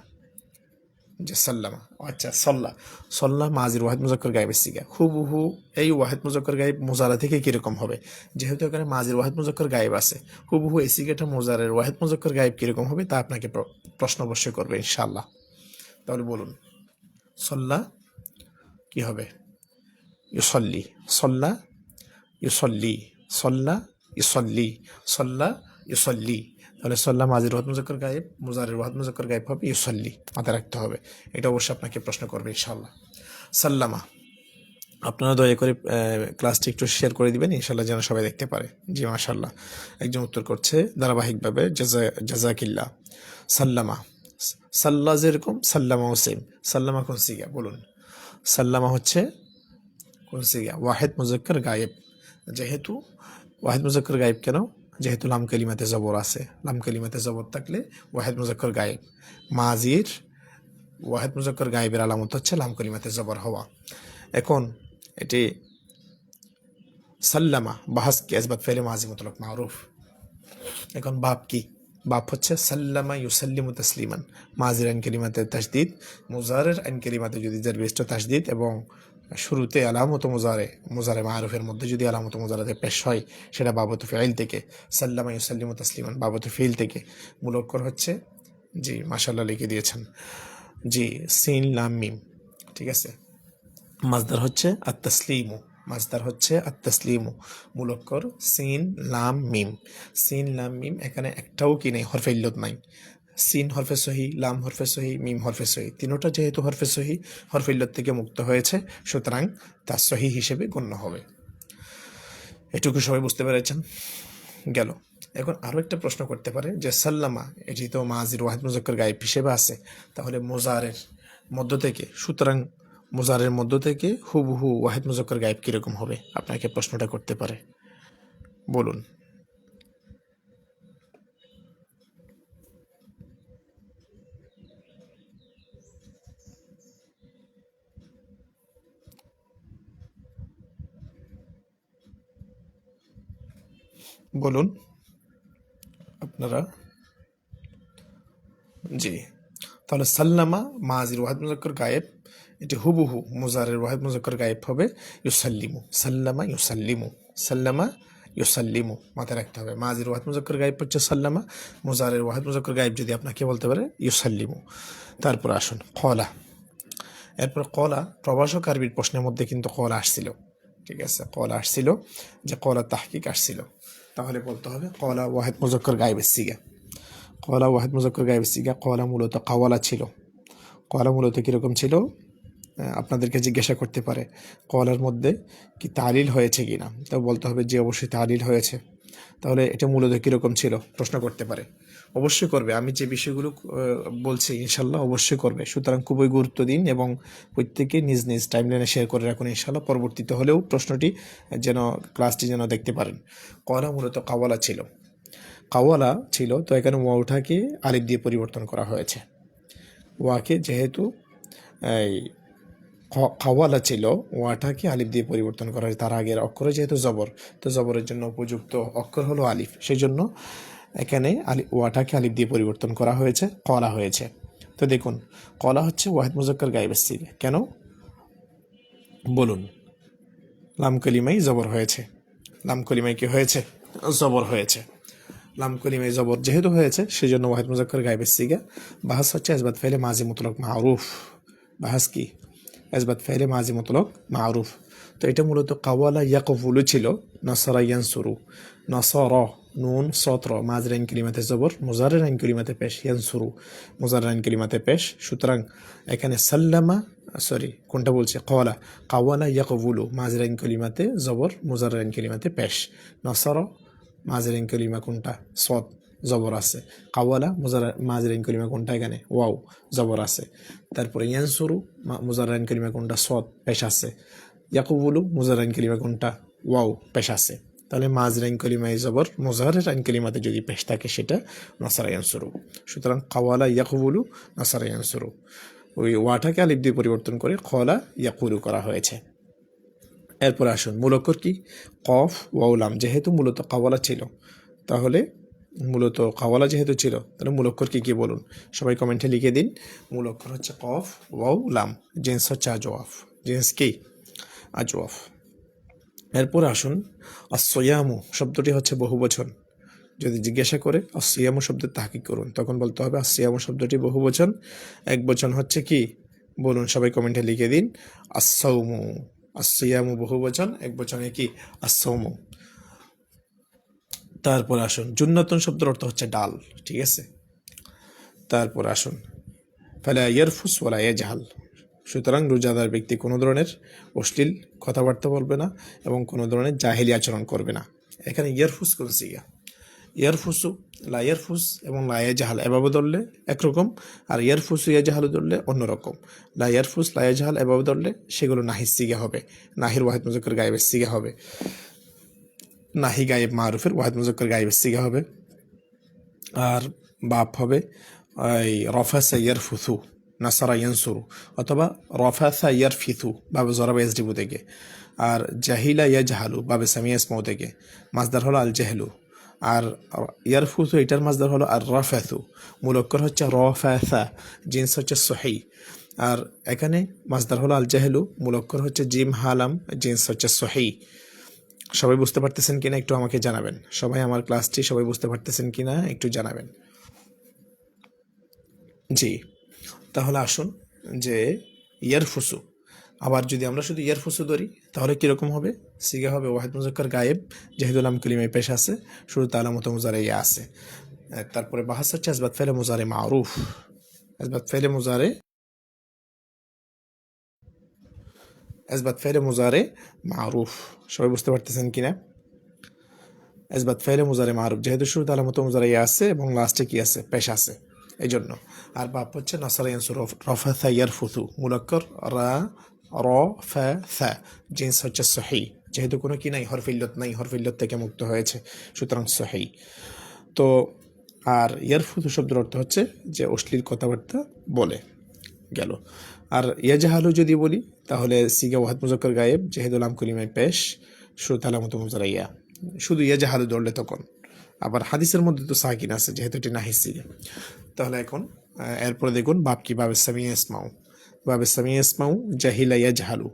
যে সাল্লামা, আচ্ছা সল্লা। সল্লা মাজির ওয়াহিদ মুজাক্কার গায়েবের সিগা। হুবহু এই ওয়াহিদ মুজাক্কার গায়েব মুজারা থেকে কীরকম হবে? যেহেতু এখানে মাজির ওয়াহিদ মুজাক্কার গায়েব আছে, হুবহু এই সিগাটা মুজারের ওয়াহিদ মুজাক্কার গায়েব কীরকম হবে তা আপনাকে প্রশ্ন অবশ্যই করবে ইনশাআল্লাহ। তাহলে বলুন সল্লা কি হবে? ইউসল্লি। সল্লা ইউসল্লি, সল্লা ইউসল্লি, সল্লা ইউসল্লি। তাহলে সল্লা মাজির ওয়াহিদ মুজাক্কার গায়েব, মুজারের ওয়াহিদ মুজাক্কার গায়েব হবে ইউসল্লি, মাথায় রাখতে হবে। এটা অবশ্যই আপনাকে প্রশ্ন করবে ইনশাআল্লাহ। সাল্লামা, আপনারা দয়া করে ক্লাসটি একটু শেয়ার করে দিবেন ইনশাআল্লাহ, যেন সবাই দেখতে পারে। জি মাশাআল্লাহ, একজন উত্তর করছে ধারাবাহিকভাবে, জাজাকিল্লাহ। সাল্লামা, সাল্লা যেরকম সাল্লামাও সেম। সাল্লামা কোন সিগা বলুন? সাল্লামা হচ্ছে কোন সিগা? ওয়াহিদ মুজাক্কার গায়েব। যেহেতু ওয়াহিদ মুজাক্কার গায়েব কেন? যেহেতু লাম কালিমাতে জবর আছে, লাম কালিমাতে জবর থাকলে ওয়াহিদ মুজাক্কার গায়েব। মাজির ওয়াহিদ মুজাক্কার গায়েবের আলামত হচ্ছে লাম কালিমাতে জবর হওয়া। এখন এটি সাল্লামা বাহাস কি ইসবাত ফেলে মাজি মুতলাক মারুফ। এখন বাপ কি? বাপ হচ্ছে সাল্লামা ইউসাল্লিমু তাসলিমান, মাজির আইন কালিমাতে তাসদিদ, মুজারের আইন কালিমাতে যদি যার বেস্ট তাসদিদ, এবং শুরুতে আলামত মুজারে, মুজারে মারুফের মধ্যে যদি আলামত মুজারাতে পেশ হয় সেটা বাবত ফিল থেকে। সাল্লামা ইউসাল্লিমু তাসলিমান বাবত ফিল থেকে। মূল অক্ষর হচ্ছে, জি মাশাআল্লাহ লিখে দিয়েছেন, জি সিন লাম মিম। ঠিক আছে, মাজদার হচ্ছে আত-তাসলিমু, মাজদার হচ্ছে আত-তাসলিমু। মূল অক্ষর সিন লাম মিম। সিন লাম মিম, এখানে একটাও কি নেই, হরফে ইল্লত নাই। সিন হরফে সহি, লাম হরফে সহি, মিম হরফে সহি, তিনোটা যেহেতু হরফে সহি, হরফে ইল্লত থেকে মুক্ত হয়েছে, সুতরাং তা সহি হিসেবে গণ্য হবে। এটুকু সবাই বুঝতে পেরেছেন? গেল। এখন আরও একটা প্রশ্ন করতে পারে যে সাল্লামা, এটি তো মাজির ওয়াহিদ মুজাক্কার গায়েব হিসেবে আছে, তাহলে মুজারের মধ্য থেকে, সুতরাং মুজারের মধ্য থেকে হুবহু ওয়াহিদ মুজাক্কার গায়েব কীরকম হবে? আপনাকে প্রশ্নটা করতে পারে, বলুন। বলুন আপনারা। জি, তাহলে সাল্লামা মাজির ওয়াহিদ মুজাক্কার গায়েব, এটি হুবহু মুজারের ওয়াহিদ মুজাক্কার গায়েব হবে ইউসাল্লিমু। সাল্লামা ইউসাল্লিমু, সাল্লামা ইউসাল্লিমু, মাথায় রাখতে হবে। মাজির ওয়াহিদ মুজাক্কার গায়েব হচ্ছে সাল্লামা, মুজারের ওয়াহিদ মুজাক্কার গায়েব যদি আপনাকে বলতে পারে ইউসাল্লিমু। তারপর আসুন কলা। এরপর কলা প্রভাষক আরবির প্রশ্নের মধ্যে কিন্তু কলা আসছিল, ঠিক আছে, কলা আসছিল, যে কলা তাহকিক আসছিল। তাহলে বলতে হবে কলা ওয়াহিদ মুজাক্কার গায়েবের সিগা। কলা ওয়াহিদ মুজাক্কার গায়েবের সিগা। কলা মূলত কাওয়ালা ছিল। কলা মূলত কীরকম ছিল? আপনাদেরকে জিজ্ঞাসা করতে পারে কলার মধ্যে কি তালিল হয়েছে কি না, তো বলতে হবে যে অবশ্যই তালিল হয়েছে। তাহলে এটা মূলত কীরকম ছিল প্রশ্ন করতে পারে। অবশ্যই করবে, আমি যে বিষয়গুলো বলছি ইনশাল্লাহ অবশ্যই করবে। সুতরাং খুবই গুরুত্ব দিন এবং প্রত্যেকে নিজ নিজ টাইমলাইনে শেয়ার করে রাখুন ইনশাল্লাহ, পরবর্তীতে হলেও প্রশ্নটি যেন ক্লাসটি যেন দেখতে পারেন। কলা মূলত কাওয়ালা ছিল। কাওয়ালা ছিল, তো এখানে ওয়াটাকে আলিফ দিয়ে পরিবর্তন করা হয়েছে। ওয়াকে যেহেতু এই কাওয়ালা ছিল, ওয়াটাকে আলিফ দিয়ে পরিবর্তন করা হয়েছে। তার আগের অক্ষরে যেহেতু জবর, তো জবরের জন্য উপযুক্ত অক্ষর হলো আলিফ, সেই জন্য এখানে ওয়াটাকে আলিফ দিয়ে পরিবর্তন করা হয়েছে, কলা হয়েছে। তো দেখুন কলা হচ্ছে ওয়াহিদ মুজাক্কার গায়েবের সিগা। কেন বলুন? লাম কলিমাই জবর হয়েছে। লাম কলিমাই কি হয়েছে? জবর হয়েছে। লাম কলিমাই জবর যেহেতু হয়েছে সেই জন্য ওয়াহিদ মুজাক্কার গায়েবের সিগা। বাহাস হচ্ছে ইসবাত ফাইলে মাজি মুতলক মারুফ। বাহাস কি? ইসবাত ফাইলে মাজি মুতলক মারুফ। তো এটা মূলত কাওয়ালা ইয়াকফুলু ছিল, নাসারা ইয়ানসুরু। নাসার নুন সত্র মাজের আইন কলিমাতে জবর, মুজারের আইন কলিমাতে পেশ, ইয়ানসুরু মুজারের আইন কলিমাতে পেশ। সুতরাং এখানে সাল্লামা, সরি কোনটা বলছে? কওয়ালা। কাওয়ালা ইয়াকফুলু মাজের আইন কলিমাতে জবর, মুজারের আইন কলিমাতে পেশ। নাসার মাজের আইন কলিমা কোনটা? সৎ, জবর আছে। কাওয়ালা মাজের আইন কলিমা কোনটা? এখানে ওয়াও, জবর আছে। তারপরে ইয়ানসুরু মুজারের আইন কলিমা কোনটা? সৎ, পেশ আছে। ইয়াকুবুলু মুজার আইন কলিমা কোনটা? ওয়াও, পেশ আছে। তাহলে মাজের আইন কলিমায় জবর, মুজারের আইন কলিমাতে যদি পেশ থাকে সেটা নাসারা ইয়ানসুরু। সুতরাং কাওয়ালা ইয়াকুবুলু নাসারা ইয়ানসুরু, ওই ওয়াটাকে আলিফ দিয়ে পরিবর্তন করে কলা ইয়াকুলু করা হয়েছে। এরপর আসুন মূলক্ষর কি? কফ ওয়াউলাম। যেহেতু মূলত কাওয়ালা ছিল, তাহলে মূলত কাওয়ালা যেহেতু ছিল, তাহলে মূলক্ষর কি কি বলুন? সবাই কমেন্টে লিখে দিন। মূলক্ষর হচ্ছে কফ ওয়াউ লাম, জিন্স হচ্ছে আজওয়াফ। জিন্স কি? আজওয়াফ। এরপর আসুন আসয়ামু শব্দটি হচ্ছে বহুবচন। যদি জিজ্ঞাসা করে আসিয়ামু শব্দের তাহকিক করুন, তখন বলতে হবে আসিয়ামু শব্দটি বহুবচন। এক বচন হচ্ছে কি বলুন? সবাই কমেন্টে লিখে দিন আসসাউমু। আসিয়ামু বহুবচন, এক বচনে কি? আসসাউমু। তারপর আসুন জুন্নাতুন শব্দের অর্থ হচ্ছে ডাল, ঠিক আছে। তারপর আসুন ফালা ইয়ারফুস ওয়ালা ইয়াজহাল। সুতরাং রোজাদার ব্যক্তি কোনো ধরনের অশ্লীল কথাবার্তা বলবে না এবং কোনো ধরনের জাহেলি আচরণ করবে না। এখানে ইয়ারফুস কোন সিগা? ইয়ারফুসু, লা ইয়ারফুস এবং লা ইয়াজহাল এভাবে ধরলে একরকম, আর ইয়ারফুসু ইয়াজহালু ধরলে অন্যরকম। লা ইয়ারফুস লা ইয়াজহাল এভাবে ধরলে সেগুলো নাহির সিগা হবে, নাহির ওয়াহিদ মুজাক্কার গায়েবের সিগা হবে। নাহি গায়েব মারুফের ওয়াহিদ মুজাক্কার গায়েবের সিগা হবে। আর বাপ হবে এই রফাসা ইয়ারফুসু, নাসারা ইয়ানসুরু, অথবা রফাসা ইয়ারফিসু বাবে জরাবা এসডিবু থেকে। আর জাহিলা ইয়াজহালু বাবে সামিয়া ইসমু থেকে। মাসদার হলো আল জাহলু। আর ইয়ারফুসু এটার মাসদার হলো আর রফাসু। মূলক্ষর হচ্ছে রফাসা, জিন্স হচ্ছে সহি। আর এখানে মাসদার হলো আল জাহলু, মূলক্ষর হচ্ছে জিম হালাম, জিন্স হচ্ছে সহি। সবাই বুঝতে পারতেছেন কিনা একটু আমাকে জানাবেন। সবাই আমার ক্লাসটি সবাই বুঝতে পারতেছেন কিনা একটু জানাবেন। জি, তাহলে আসুন যে ইয়ারফুসু, আবার যদি আমরা শুধু ইয়ারফুসু ধরি তাহলে কীরকম হবে? সিগা হবে ওয়াহিদ মুজাক্কার গায়েব, যেহেতু লাম কলিমায় পেশ আছে, শুধু তালামত মুজারে ইয়া আছে। তারপরে বাহাস হচ্ছে আসবাত ফেলে মুজারে মারুফ। আসবাত ফেলে মুজারে, আসবাত ফেলে মুজারে মারুফ। সবাই বুঝতে পারতেছেন কিনা? আসবাত ফেলে মুজারে মারুফ, যেহেতু শুরু তালামত মুজারে ইয়া আছে এবং লাস্টে কি আছে? পেশ আছে। এই জন্য। আর বাপ হচ্ছে নাসারা ইয়ানসুরু, রফাথা ইয়ারফুথু, মুলাক্কর রা র ফা থা, জিন্স হচ্ছে সহি, যেহেতু কোনো কি নাই, হরফিল্লত নাই, হরফিল্লত থেকে মুক্ত হয়েছে, সুতরাং সহি। তো আর ইয়ারফুথু শব্দের অর্থ হচ্ছে যে অশ্লীল কথাবার্তা বলে গেল। আর ইয়াজাহালু যদি বলি তাহলে সিগা ওয়াহাদ মুজাক্কর গায়েব, যেহেতু লাম কলিমায় পেশ, শুরুতে আলামত মুজারাইয়া, শুধু ইয়াজাহালু ধরলে তখন। আবার হাদিসের মধ্যে তো সাকিন আছে, যেহেতু এটি নাহিস সিগা। তাহলে এখন এরপরে দেখুন বাপ কি, বাবে সামিয়া ইসমাউ, বাবে সামিয়া ইসমাউ জাহিলা ইয়াজহালু,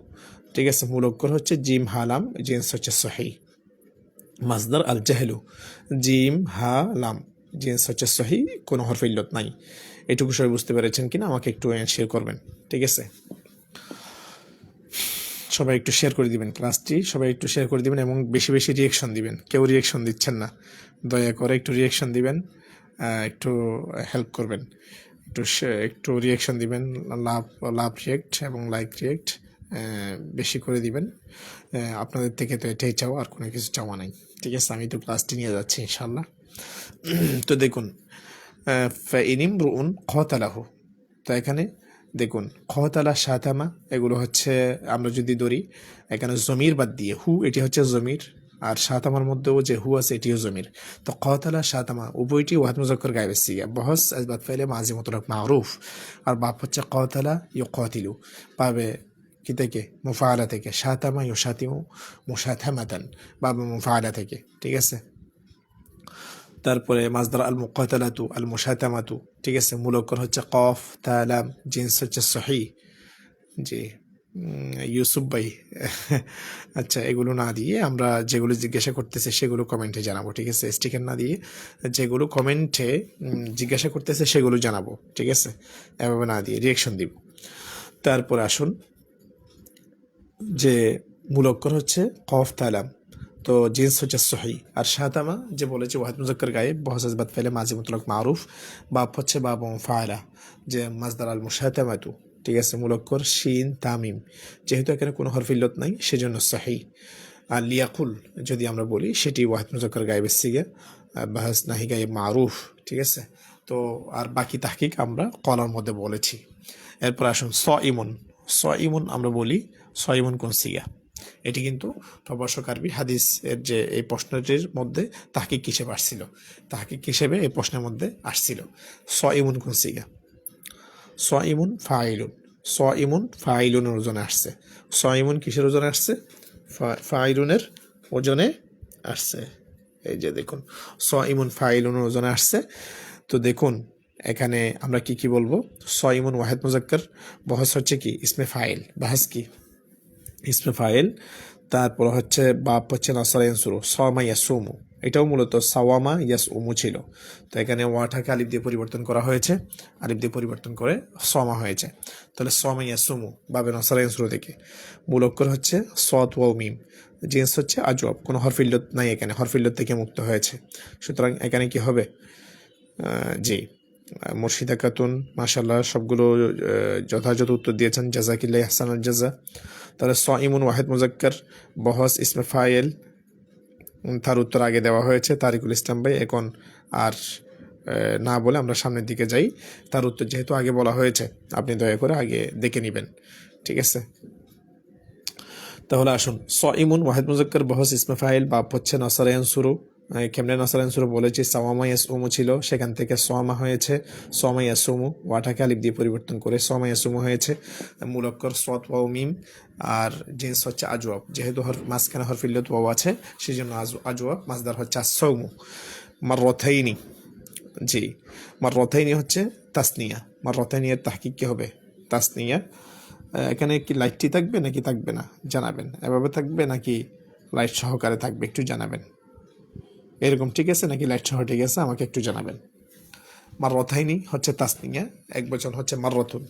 ঠিক আছে। মূল অক্ষর হচ্ছে জিম হালাম, জিন্স হচ্ছে সহি। মাজদার আল জাহেলু, জিম হা লাম, জিন্স হচ্ছে সহি, কোনো হরফে ইল্লত নাই। এটুকু সবাই বুঝতে পেরেছেন কিনা আমাকে একটু শেয়ার করবেন, ঠিক আছে। সবাই একটু শেয়ার করে দিবেন ক্লাসটি, সবাই একটু শেয়ার করে দিবেন এবং বেশি বেশি রিয়েকশন দিবেন। কেউ রিয়েকশন দিচ্ছেন না, দয়া করে একটু রিয়েকশন দিবেন, একটু হেল্প করবেন, একটু রিয়েকশন দিবেন, লাভ লাভ রিয়েক্ট এবং লাইক রিয়েক্ট বেশি করে দিবেন। আপনাদের থেকে তো এটাই চাও, আর কোনো কিছু চাওয়া নাই, ঠিক আছে। আমি তো ক্লাসটি নিয়ে যাচ্ছি ইনশাল্লাহ। তো দেখুন ফাইনিমরুন কতালাহু, তো এখানে দেখুন কতালা শাতামা, এগুলো হচ্ছে আমরা যদি ধরি এখানে জমির বাদ দিয়ে হু, এটি হচ্ছে জমির, আর শাতামার মধ্যেও যে হু আছে এটিও জমির। তো কতালা শাতামা উভয়টি ওয়াহাদ মুজাক্কর গায়েবের সিগা, বহস আসবাত ফাইলে মাজি মুতলাক মারুফ। আর বাপ হচ্ছে কতালা ইউকাতিলু, পাবে কি থেকে, মুফাআলা থেকে, শাতামা ইউশাতিমু মুশাতামাতান, বাবা মুফাআলা থেকে, ঠিক আছে। তারপরে মাজদার আল মুকাতালাতু, আল মুশাতামাতু, ঠিক আছে। মূল অক্ষর হচ্ছে কফ তা লাম, জিন্স হচ্ছে সহি। জি ইউসুফ ভাই আচ্ছা, এগুলো না দিয়ে আমরা যেগুলো জিজ্ঞাসা করতেছে সেগুলো কমেন্টে জানাবো, ঠিক আছে। স্টিকার না দিয়ে যেগুলো কমেন্টে জিজ্ঞাসা করতেছে সেগুলো জানাবো, ঠিক আছে। এভাবে না দিয়ে রিয়েকশন দিব। তারপর আসুন যে মূল অক্ষর হচ্ছে কফ তালাম, তো জিন্স হচ্ছে সহি। আর শাতামা যে বলেছে ওয়াহিদ মুজাক্কর গায়েব, বহস আসবাত ফাইলে মাজি মুতলাক মারুফ, বাপ হচ্ছে বাব ফায়লা, যে মাজদার আল মুশাতামাতু, ঠিক আছে। মূল অক্ষর শিন তামিম, যেহেতু এখানে কোনো হরফিল্লত নাই সেজন্য সহি। আর লিয়াকুল যদি আমরা বলি সেটি ওয়াহিদ মুজাক্কর গায়েবের সিগে, বাহাস নাহি গায়েব মারুফ, ঠিক আছে। তো আর বাকি তাহকিক আমরা কলার মধ্যে বলেছি। এরপর আসুন ইমন, ইমন আমরা বলি ইমন কোন সিগা, এটি কিন্তু প্রভাষক আরবি হাদিস এর যে এই প্রশ্নটির মধ্যে তাহকিক হিসেবে আসছিল, তাহকিক হিসেবে এই প্রশ্নের মধ্যে আসছিল। ইমন কোন সিগা, ইমন ফাইলুন, ইমন ফাইলুনের ওজনে আসছে। ইমন কিসের ওজনে আসছে, ফাইলুনের ওজনে আসছে। এই যে দেখুন ইমন ফাইলুনের ওজনে আসছে। তো দেখুন এখানে আমরা কি কি বলবো, ইমন ওয়াহিদ মুজাক্কর, বহস হচ্ছে কি ইসমে ফাইল, বাহাস কি ইসমে ফাইল। তারপর হচ্ছে বাপ হচ্ছে নাসারা ইয়ানসুরু, সাওয়ামা ইয়াসুমু, এটাও মূলত সাওয়ামা ইয়াসউমু ছিল। তো এখানে ওয়াটাকে আলিফ দিয়ে পরিবর্তন করা হয়েছে, আলিফ দিয়ে পরিবর্তন করে সাওয়ামা হয়েছে। তাহলে সাওয়ামা ইয়াসুমু বাবে নাসারা ইয়ানসুরু থেকে। মূল অক্ষর হচ্ছে সাদ ওয়াও মিম, জিন্স হচ্ছে আজওয়াব, কোনো হরফিল্লত নাই এখানে, হরফিল্লত থেকে মুক্ত হয়েছে। সুতরাং এখানে কি হবে, জি মুর্শিদা খাতুন মাশাল্লাহ সবগুলো যথাযথ উত্তর দিয়েছেন, জাজাকিল্লাহ ইহসানুল জাযা। তাহলে ইমুন ওয়াহিদ মুজাক্কর, বহস ইসমে ফাইল, তার উত্তর আগে দেওয়া হয়েছে তারিকুল ইসলাম ভাই। এখন আর না বলে আমরা সামনের দিকে যাই, তার উত্তর যেহেতু আগে বলা হয়েছে আপনি দয়া করে আগে দেখে নেবেন, ঠিক আছে। তাহলে আসুন ইমুন ওয়াহিদ মুজাক্কর, বহস ইসমে ফাইল, বাপ হচ্ছে নাসারা ইয়ানসুরু। কেমনে নাসারা ইয়ানসুরু বলেছি, সাওয়ামা ইয়াসউমু ছিল, সেখান থেকে সোয়ামা হয়েছে, সোয়ামা ইয়াসুমু, ওয়াটাকে আলিফ দিয়ে পরিবর্তন করে সোয়ামা ইয়াসুমু হয়েছে। মূল অক্ষর সাদ ওয়াও মিম, আর জিন্স হচ্ছে আজওয়াব, যেহেতু মাঝখানে হরফিল্লত ওয়াও আছে সেই জন্য আজওয়াব। মাজদার হচ্ছে আসসাউমু। মাররাতাইনি, জি মাররাতাইনি হচ্ছে তাসনিয়া, মাররাতাইনি এর তাহকিক কি হবে, তাসনিয়া। এখানে কি লাইটটি থাকবে নাকি থাকবে না জানাবেন, এভাবে থাকবে নাকি লাইট সহকারে থাকবে একটু জানাবেন, এরকম ঠিক আছে নাকি লাইট সহ ঠিক আছে আমাকে একটু জানাবেন। মাররাতাইনি হচ্ছে তাসনিয়া, এক বচন হচ্ছে মাররাতুন।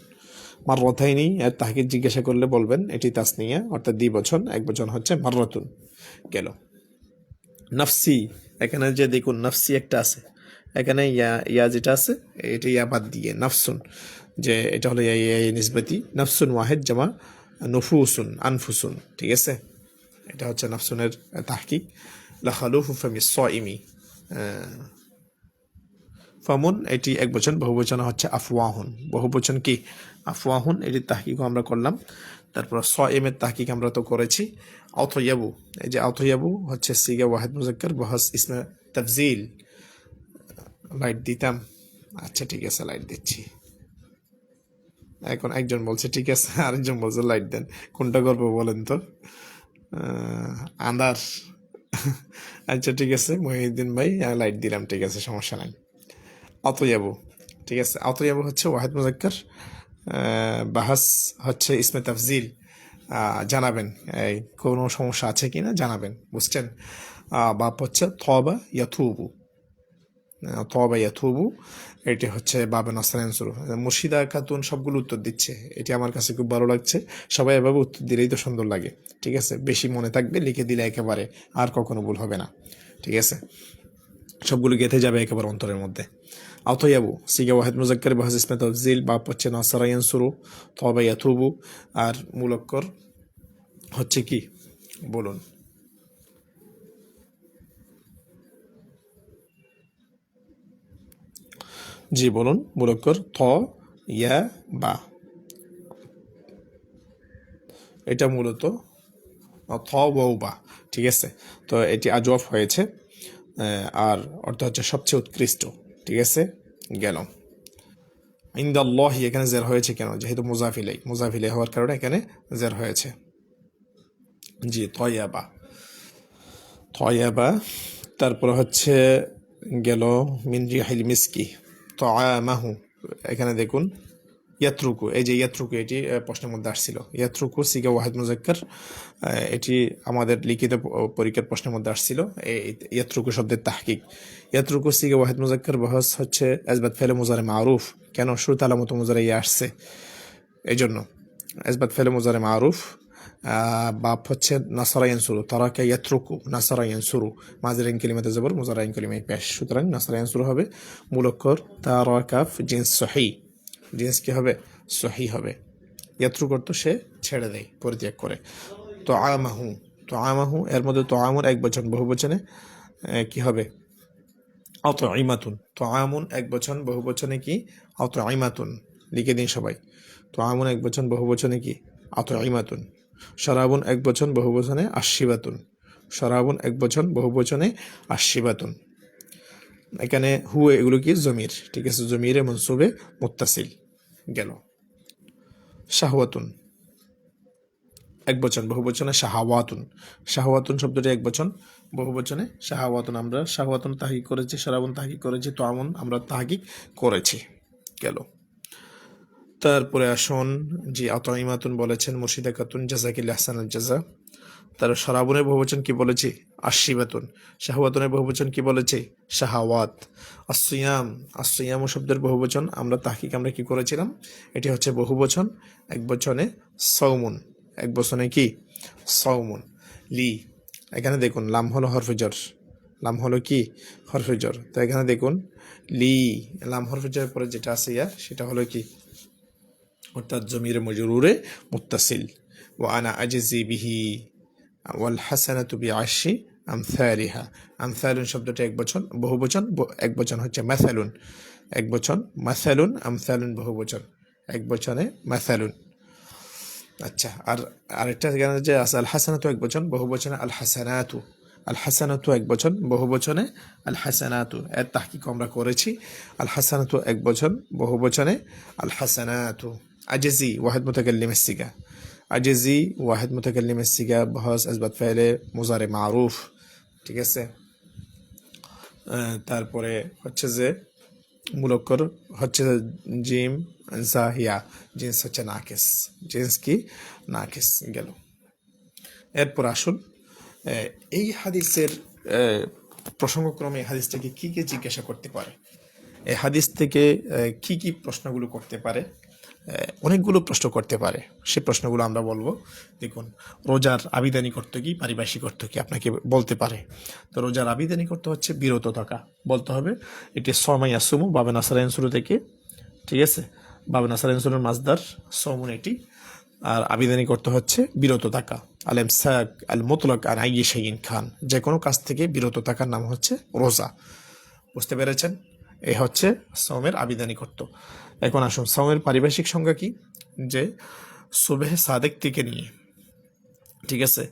মাররাতাইনি এর তাহকিক জিজ্ঞাসা করলে বলবেন এটি তাসনিয়া অর্থাৎ দ্বিবচন, এক বচন হচ্ছে মাররাতুন গেল। নাফসি, এখানে যে দেখুন নাফসি একটা আছে, এখানে ইয়া যেটা আছে এটা ইয়া বাদ দিয়ে নাফসুন, যে এটা হলো ইয়া নিসবতি, নাফসুন ওয়াহিদ জামা নুফুসুন আনফুসুন, ঠিক আছে। এটা হচ্ছে নাফসুনের তাহকিক। লাখালুফু ফামি সাইমি, ফামুন এটি এক বচন, বহুবচন হচ্ছে আফওয়াহুন। বহুবচন কি আফওয়াহুন, এটির তাহকিক আমরা করলাম। তারপর সাইমের তাহকিক আমরা তো করেছি। আতয়াবু, এই যে আতয়াবু হচ্ছে সিগা ওয়াহিদ মুজাক্কার বহস ইসমে তাফজিল। লাইট দিতাম, আচ্ছা ঠিক আছে লাইট দিচ্ছি। এখন একজন বলছে ঠিক আছে, আরেকজন বলছে লাইট দেন, কোনটা করবো বলেন তো? আন্দার আচ্ছা ঠিক আছে মহিউদ্দিন ভাই, লাইট দিলাম, ঠিক আছে সমস্যা নাই। আতয়াবু, ঠিক আছে, আতয়াবু হচ্ছে ওয়াহিদ মুজাক্কার, বাহাস হচ্ছে ইসমে তাফজিল। জানাবেন এই কোনো সমস্যা আছে কি না জানাবেন, বুঝছেন? বাপ হচ্ছে থবা ইয়াথুবু, তবা ইয়াথুবু, এটি হচ্ছে বাবে নাসরান শুরু। মুর্শিদা খাতুন সবগুলো উত্তর দিচ্ছে, এটি আমার কাছে খুব ভালো লাগছে। সবাই এভাবে উত্তর দিলেই তো সুন্দর লাগে, ঠিক আছে? বেশি মনে থাকবে, লিখে দিলে একেবারে আর কখনো ভুল হবে না, ঠিক আছে? সবগুলো গেঁথে যাবে একেবারে অন্তরের মধ্যে। আতয়াবু সিগা ওয়াহিদ মুজাক্কার বাহাস ইসমে তাফজিল, বাপ হচ্ছে নাসরা ইয়ানসুরু, তবা ইয়াথুবু, আর মূলক্কর হচ্ছে কি বলুন? জি বলুন, মূলক্কর থ ইয়া বা, এটা মূলত থ ওয়াও বা, ঠিক আছে? তো এটি আজওয়াফ হয়েছে, আর অর্থ হচ্ছে সবচেয়ে উৎকৃষ্ট, ঠিক আছে? গেল। ইনদাল্লাহি এখানে জের হয়েছে কেন? যেহেতু মুজাফিলাই, মুজাফিলাই হওয়ার কারণে এখানে জের হয়েছে। জি তয়াবা, তয়াবা। তারপরে হচ্ছে গেল মিন রিহিল মিসকি, তাআমাহু। এখানে দেখুন ইয়াত্রুকু, এই যে ইয়াত্রুকু, এটি প্রশ্নের মধ্যে আসছিল। ইয়াত্রুকু সিগা ওয়াহিদ মুজাক্কার, এটি আমাদের লিখিত পরীক্ষার প্রশ্নের মধ্যে আসছিল। এই ইয়াত্রুকু শব্দের তাহকিক। ইয়াত্রুকু সিগা ওয়াহিদ মুজাক্কার বহস হচ্ছে আসবাত ফেলে মুজারে মারুফ। কেন? শুরুতে আলামত মুজারে ইয়ে আসছে, এই জন্য আসবাত ফেলে মুজারে মারুফ। বাপ হচ্ছে নাসারা ইয়ানসুরু, তারাকা ইয়াত্রুকু, নাসারা ইয়ানসুরু, মাঝের কালিমাতে জবর, মুজারাইন কালিমায় পেশ, সুতরাং নাসারা ইয়ানসুরু হবে। মূলক্কর তারাকাফ জিন্স সহি, জিন্স কি হবে? সহি হবে। ইয়াত্রুক অর্থ সে ছেড়ে দেয়, পরিত্যাগ করে। তো আমাহু, তো আমাহু এর মধ্যে তো আমুন এক বচন, বহু বচনে কি হবে? অত ইমাতুন। তো আমুন এক বচন, বহু বচনে কি? অত ইমাতুন, লিখে দিন সবাই। তো আমুন এক বচন, বহু বচনে কি? অত ইমাতুন। শরাবুন এক বচন, বহু বচনে আশিবাতুন। শরাবুন এক বচন, বহু বচনে আশিবাতুন। এখানে হু এগুলো কি? জমির, ঠিক আছে? জমিরে মনসুবে মুত্তাসিল। গেল। শাহওয়াতুন এক বচন, বহু বচনে শাহাওয়াতুন। শাহওয়াতুন শব্দটি এক বচন, বহু বচনে শাহাওয়াতুন। আমরা শাহওয়াতুন তাহকিক করেছি, শারাবুন তাহকিক করেছি, তো আমন আমরা তাহকিক করেছি। গেল। তারপরে আসুন, জি আতইমাতুন বলেছেন মুর্শিদা খাতুন, জাযাকিল্লাহ আহসানাল জাযা। তার শরাবুনের বহুবচন কি বলেছি? আশিবাতুন। শাহওয়াতুনের বহুবচন কি বলেছি? শাহাওয়াত। আসিয়াম, আসিয়াম শব্দের বহুবচন আমরা তাহকিক আমরা কি করেছিলাম? এটি হচ্ছে বহুবচন, এক বচনে সৌমুন, এক বচনে কি? সৌমুন। লি, এখানে দেখুন লাম হলো হরফেজর, লাম হলো কি? হরফেজর। তো এখানে দেখুন লি, লাম হরফেজরের পরে যেটা আছে ইয়া, সেটা হলো কি? অর্থাৎ জমির মজরুরে মুত্তাসিল। ওয়া আনা আজজি বিহি ওয়াল হাসানাতু বিআশরি আমসালিহা। আমসালুন শব্দটি এক বচন, বহু বচন, এক বচন হচ্ছে মাসালুন, এক বচন মাসালুন, আমসালুন বহু বচন, এক বচনে মাসালুন। আচ্ছা, আর আরেকটা এখানে যে আছে আল হাসানাতু এক বচন, বহু বচনে আল হাসানাতু। আল হাসানাতু এক বচন, বহু বচনে আল হাসানাতু। এর তাহকিক আমরা করেছি। আল হাসানাতু এক বচন, বহু বচনে আল হাসানাতু। আজজি ওয়াহিদ মুতাকাল্লিমের সিগা, আজজি ওয়াহিদ মুতাকাল্লিমের সিগা বহস আসবাত ফাইলে মুজারে মারুফ, ঠিক আছে? তারপরে হচ্ছে যে মূলক্কর হচ্ছে জিম জাহিয়া, জিন্স হচ্ছে নাকিস, জিন্স কি? নাকিস। গেল। এরপর আসুন, এই হাদিসের প্রসঙ্গক্রমে এই হাদিস থেকে কী কী জিজ্ঞাসা করতে পারে, এই হাদিস থেকে কি কি প্রশ্নগুলো করতে পারে? অনেকগুলো প্রশ্ন করতে পারে, সে প্রশ্নগুলো আমরা বলবো। দেখুন, রোজার আবিধানিক অর্থ কি, পারিভাষিক অর্থ কি আপনাকে বলতে পারে। তো রোজার আবিধানিক অর্থ হচ্ছে বিরত থাকা, বলতে হবে এটি সময় আসুমু বাবে নাসারায়ন শুরু থেকে, ঠিক আছে? বাবে নাসারায়ন শুরুর মাজদার সমুন এটি, আর আবিধানিক অর্থ হচ্ছে বিরত থাকা। আল ইমসাক আল মুতলাক আন আইয়ি শাইইন খান, যে কোনো কাজ থেকে বিরত থাকার নাম হচ্ছে রোজা। বুঝতে পেরেছেন? এই হচ্ছে সাওমের আবিধানিক অর্থ। এখন আসুন সাওমের পারিভাষিক সংজ্ঞা কি, যে সুবহে সাদেক থেকে নিয়ে, ঠিক আছে,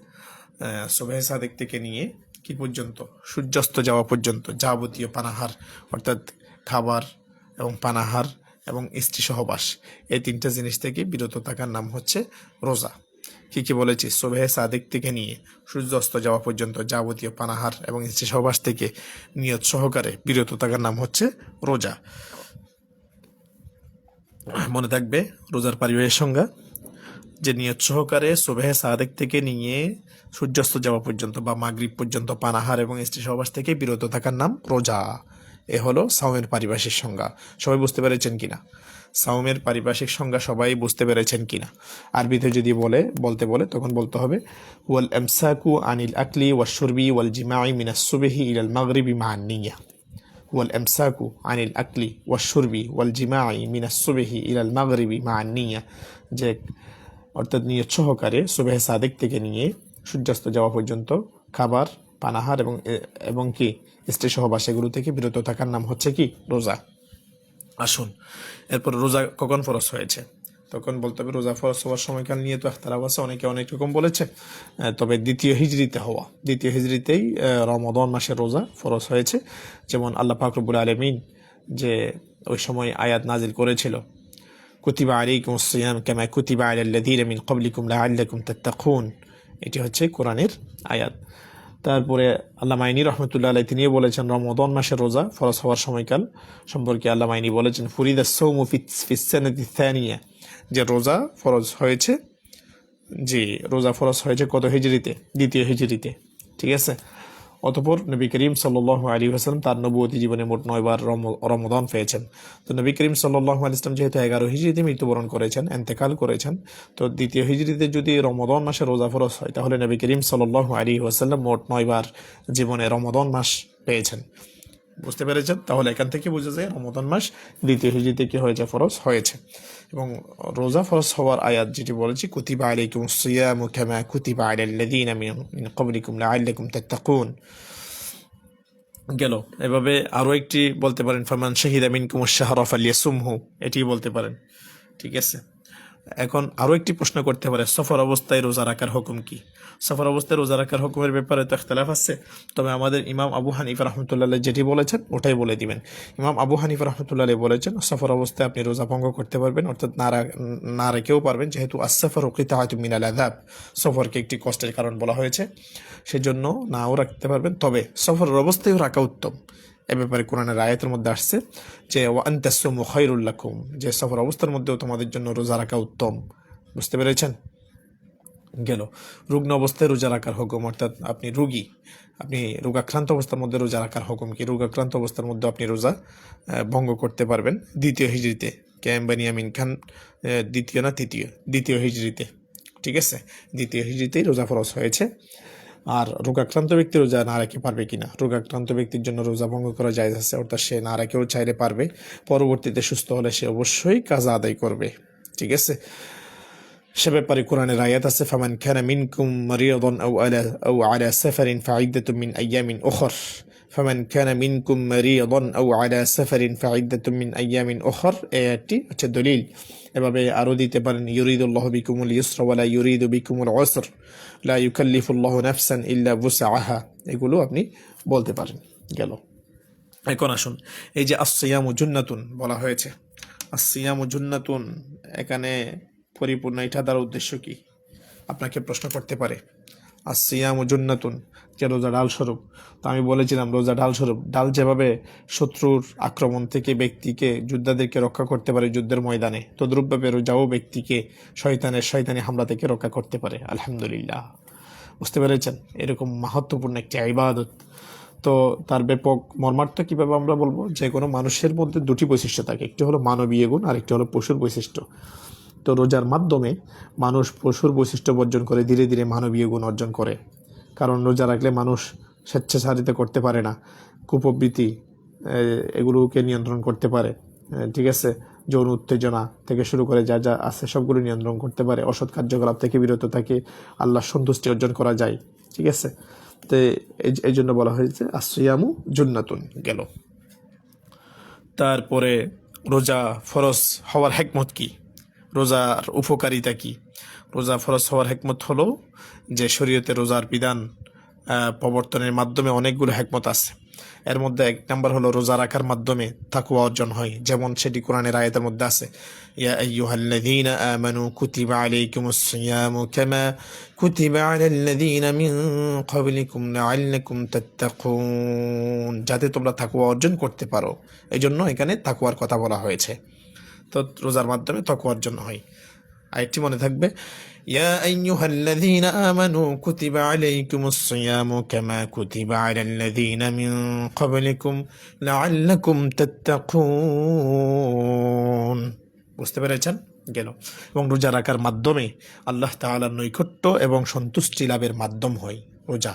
সুবহে সাদেক থেকে নিয়ে কি পর্যন্ত, সূর্যাস্ত যাওয়া পর্যন্ত যাবতীয় পানাহার, অর্থাৎ খাবার এবং পানাহার এবং স্ত্রী সহবাস, এই তিনটা জিনিস থেকে বিরত থাকার নাম হচ্ছে রোজা। কি কি বলেছি? সুবহে সাদেক থেকে নিয়ে সূর্যাস্ত যাওয়া পর্যন্ত যাবতীয় পানাহার এবং স্ত্রী সহবাস থেকে নিয়ত সহকারে বিরত থাকার নাম হচ্ছে রোজা। মনে থাকবে রোজার পারিবারিক সংজ্ঞা, যে নিয়ত সহকারে সুবহে সাদেক থেকে নিয়ে সূর্যাস্ত যাওয়া পর্যন্ত বা মাগরিব পর্যন্ত পানাহার এবং স্ত্রী সহবাস থেকে বিরত থাকার নাম রোজা। এ হলো সাওমের পারিভাষিক সংজ্ঞা। সবাই বুঝতে পেরেছেন কিনা? সাওমের পারিভাষিক সংজ্ঞা সবাই বুঝতে পেরেছেন কিনা? আরবিতে যদি বলতে বলে তখন বলতে হবে ওয়াল ইমসাকু আনিল আকলি ওয়াশ শুরবি ওয়াল জিমাই মিনাস সুবহি ইলাল মাগরিবি মা'আন নিয়্যাহ। ওয়াল ইমসাকু আনিল আকলি ওয়াশ শুরবি ওয়াল জিমাই মিনাস সুবহি ইলাল মাগরিবি মা'আন নিয়্যাহ, যে অর্থাৎ নিয়ত সহকারে সুবহে সাদেক থেকে নিয়ে সূর্যাস্ত যাওয়া পর্যন্ত খাবার, পানাহার এবং কি স্ত্রী সহবাস, এগুলো থেকে বিরত থাকার নাম হচ্ছে কি? রোজা। আসুন এরপর রোজা কখন ফরজ হয়েছে, তখন বলতে হবে রোজা ফরজ হওয়ার সময়কাল নিয়ে তো ইখতিলাফ আছে, অনেকে অনেক রকম বলেছে। তবে দ্বিতীয় হিজরিতেই রমাদান মাসের রোজা ফরজ হয়েছে। যেমন আল্লাহ পাক রব্বুল আলামিন যে ওই সময় আয়াত নাজিল করেছিল, কুতিবা আলাইকুমুস সিয়াম কামা কুতিবা আলাল্লাযীনা মিন ক্বাবলিকুম লাআল্লাকুম তাত্তাকুন, এটি হচ্ছে কোরআনের আয়াত। তারপরে আল্লামা আইনি রহমতুল্লাহ আলাইহি তিনিও বলেছেন রমাদান মাসের রোজা ফরজ হওয়ার সময়কাল সম্পর্কে আল্লামা আইনি বলেছেন ফুরিদাস সাওমু ফিস সানাতি থানিয়া, যে রোজা ফরজ হয়েছে, রোজা ফরজ হয়েছে কত হিজরিতে? দ্বিতীয় হিজরিতে, ঠিক আছে। অতঃপর নবী করিম সাল্লাল্লাহু আলাইহি ওয়াসাল্লাম তার নবুয়তি জীবনে মোট 9 বার রমাদান পেয়েছেন। তো নবী করিম সাল্লাল্লাহু আলাইহি ওয়াসাল্লাম যেহেতু 11 হিজরিতে মৃত্যুবরণ করেছেন, ইন্তেকাল করেছেন, তো দ্বিতীয় হিজরিতে যদি রমাদান মাসে রোজা ফরজ হয়, তাহলে নবী করিম সাল্লাল্লাহু আলাইহি ওয়াসাল্লাম মোট 9 বার জীবনে রমাদান মাস পেয়েছেন। বুঝতে পেরেছেন? তাহলে এখান থেকে বোঝা যায় রমাদান মাস দ্বিতীয় হিজরিতে কি হয়েছে? ফরজ হয়েছে। এবং রোজা ফরজ হওয়ার আয়াত যেটি বলেছি, কুতিবা আলাইকুমুস সিয়ামু কামা কুতিবা আলাল্লাযীনা মিন ক্বাবলিকুম লাআল্লাকুম তাত্তাকুন গেল। এভাবে আরও একটি বলতে পারেন ফামান শাহিদা মিনকুমুশ শাহরা ফালিয়াসুমহু, এটি বলতে পারেন, ঠিক আছে। এখন আরও একটি প্রশ্ন করতে পারে, সফর অবস্থায় রোজা রাখার হুকুম কি? সফর অবস্থায় রোজা রাখার হুকুমের ব্যাপারে তো ইখতিলাফ আছে, তবে আমাদের ইমাম আবু হানিফা রাহমাতুল্লাহ আলাইহি যেটি বলেছেন ওটাই বলে দিবেন। ইমাম আবু হানিফা রাহমাতুল্লাহ আলাইহি বলেছেন সফর অবস্থায় আপনি রোজা ভঙ্গ করতে পারবেন, অর্থাৎ না রেখেও পারবেন, যেহেতু আসসাফারু কিতাআতুম মিনাল আযাব, সফরকে একটি কষ্টের কারণ বলা হয়েছে, সেজন্য নাও রাখতে পারবেন। তবে সফরের অবস্থায়ও রাখা উত্তম। এ ব্যাপারে কোরআনের আয়াতের মধ্যে আসছে যে ওয়া আন তাসুমু খায়রুল লাকুম, যে সফর অবস্থার মধ্যেও তোমাদের জন্য রোজা রাখা উত্তম। বুঝতে পেরেছেন? গেল। রুগ্ন অবস্থায় রোজা রাখার হুকুম, অর্থাৎ আপনি রোগাক্রান্ত অবস্থার মধ্যে রোজা রাখার হুকুম কি? রোগাক্রান্ত অবস্থার মধ্যে আপনি রোজা ভঙ্গ করতে পারবেন দ্বিতীয় হিজরিতে। ক্যাম বানিয়ামিন খান দ্বিতীয় হিজরিতে, ঠিক আছে। দ্বিতীয় হিজরিতেই রোজা ফরজ হয়েছে। আর রোগাক্রান্ত ব্যক্তি রোজা না রেখে পারবে কিনা? রোগাক্রান্ত ব্যক্তির জন্য রোজা ভঙ্গ করা জায়েজ আছে, অর্থাৎ সে না রেখেও চাইলে পারবে, পরবর্তীতে সুস্থ হলে সে অবশ্যই কাজা আদায় করবে, ঠিক আছে। সে ব্যাপারে কোরআনের আয়াত আছে ফামান কানা মিনকুম মারিয়াদান আও আলা সাফারিন ফাইদ্দাতুম মিন আইয়ামিন উখর, ফামান কানা মিনকুম মারিয়াদান আও আলা সাফারিন ফাইদ্দাতুম মিন আইয়ামিন উখর, এটি হচ্ছে দলিল। এভাবে আরও দিতে পারেন ইউরিদুল্লাহু বিকুমুল ইউসরা ওয়া লা ইউরিদু বিকুমুল উসর, লা ইউকাল্লিফুল্লাহু নাফসান ইল্লা বুসআহা, এগুলো আপনি বলতে পারেন। গেল। এখন আসুন, এই যে আসসিয়ামু জুন্নাতুন বলা হয়েছে, আসসিয়ামু জুন্নাতুন, এখানে পরিপূর্ণ এটা দ্বারা উদ্দেশ্য কি? আপনাকে প্রশ্ন করতে পারে। আসসিয়ামু জুন্নাতুন, যে রোজা ঢাল স্বরূপ। তো আমি বলেছিলাম রোজা ঢাল স্বরূপ। ঢাল যেভাবে শত্রুর আক্রমণ থেকে ব্যক্তিকে, যোদ্ধাদেরকে রক্ষা করতে পারে যুদ্ধের ময়দানে, তদ্রূপভাবে রোজাও ব্যক্তিকে শয়তানি হামলা থেকে রক্ষা করতে পারে। আলহামদুলিল্লাহ, বুঝতে পেরেছেন? এরকম মাহাত্ম্যপূর্ণ একটি ইবাদত। তো তার ব্যাপক মর্মার্থ কীভাবে আমরা বলবো? যে কোনো মানুষের মধ্যে দুটি বৈশিষ্ট্য থাকে, একটি হলো মানবীয় গুণ আর একটি হলো পশুর বৈশিষ্ট্য। তো রোজার মাধ্যমে মানুষ পশুর বৈশিষ্ট্য বর্জন করে ধীরে ধীরে মানবীয় গুণ অর্জন করে। কারণ রোজা রাখলে মানুষ স্বেচ্ছাচারিতা করতে পারে না, কুপ্রবৃত্তি এগুলোকে নিয়ন্ত্রণ করতে পারে, ঠিক আছে। যৌন উত্তেজনা থেকে শুরু করে যা যা আছে সবগুলো নিয়ন্ত্রণ করতে পারে, অসৎ কার্যকলাপ থেকে বিরত থাকে, আল্লাহর সন্তুষ্টি অর্জন করা যায়, ঠিক আছে। তো এই জন্য বলা হয়েছে আসসিয়ামু জুন্নাতুন। গেল। তারপরে রোজা ফরজ হওয়ার হেকমত কি, রোজার উপকারিতা কি? রোজা ফরজ হওয়ার হেকমত হলো যে শরীয়তে রোজার বিধান প্রবর্তনের মাধ্যমে অনেকগুলো হেকমত আছে। এর মধ্যে এক নম্বর হলো রোজা রাখার মাধ্যমে তাকওয়া অর্জন হয়, যেমন সেটি কোরআনের আয়াতের মধ্যে আছে, ইয়া আইয়ুহাল্লাযীনা আমানু কুতিবা আলাইকুমুস সিয়ামু কামা কুতিবা আলাল্লাযীনা মিন ক্বাবলিকুম লাআল্লাকুম তাত্তাকুন, যাতে তোমরা তাকওয়া অর্জন করতে পারো। এই জন্য এখানে তাকওয়ার কথা বলা হয়েছে। তো রোজার মাধ্যমে তাকওয়া অর্জন হয়। আরেকটি মনে থাকবে, ইয়া আইয়ুহাল্লাযীনা আমানু কুতিবা আলাইকুমুস সিয়ামু কামা কুতিবা আলাল্লাযীনা মিন ক্বাবলিকুম লাআল্লাকুম তাত্তাকুন। বুঝতে পেরেছেন? গেল। এবং রোজা রাখার মাধ্যমে আল্লাহ তাআলার নৈকট্য এবং সন্তুষ্টি লাভের মাধ্যম হয় রোজা।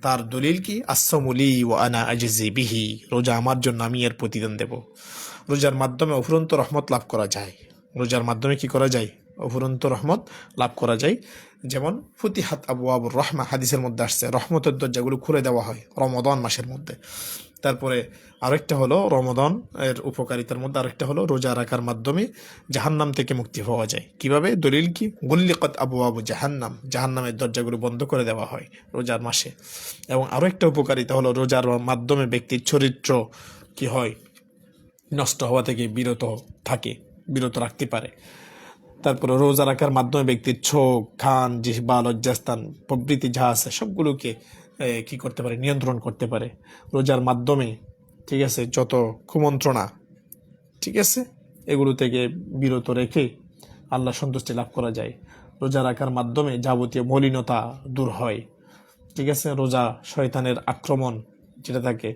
তার দলিল কি? আস-সাওমু লি ওয়া আনা আজজি বিহি, রোজা আমার জন্য, আমি এর প্রতিদান দেব। রোজার মাধ্যমে অফুরন্ত রহমত লাভ করা যায়। রোজার মাধ্যমে কি করা যায়? অফুরন্ত রহমত লাভ করা যায়। যেমন ফুতিহাত আবওয়াবুর রাহমা, হাদিসের মধ্যে আসছে রহমতের দরজাগুলো খুলে দেওয়া হয় রমাদান মাসের মধ্যে। তারপরে আরেকটা হলো রমাদান এর উপকারিতার মধ্যে আরেকটা হলো রোজা রাখার মাধ্যমে জাহান্নাম থেকে মুক্তি পাওয়া যায়। কিভাবে? দলিল কি? গুল্লিকাত আবওয়াবু জাহান্নাম, জাহান্নামের দরজাগুলো বন্ধ করে দেওয়া হয় রোজার মাসে। এবং আরো একটা উপকারিতা হলো রোজার মাধ্যমে ব্যক্তির চরিত্র কি হয়? নষ্ট হওয়া থেকে বিরত রাখতে পারে। তারপরে রোজা রাখার মাধ্যমে ব্যক্তির চোখ, কান, জিহ্বা, লজ্জাস্থান প্রভৃতি যা আছে সবগুলোকে কি করতে পারে? নিয়ন্ত্রণ করতে পারে রোজার মাধ্যমে। ঠিক আছে? যত কুমন্ত্রণা, ঠিক আছে, এগুলো থেকে বিরত রেখে আল্লাহ সন্তুষ্টি লাভ করা যায়। রোজা রাখার মাধ্যমে যাবতীয় মলিনতা দূর হয়। ঠিক আছে? রোজা শয়তানের আক্রমণ যেটা থাকে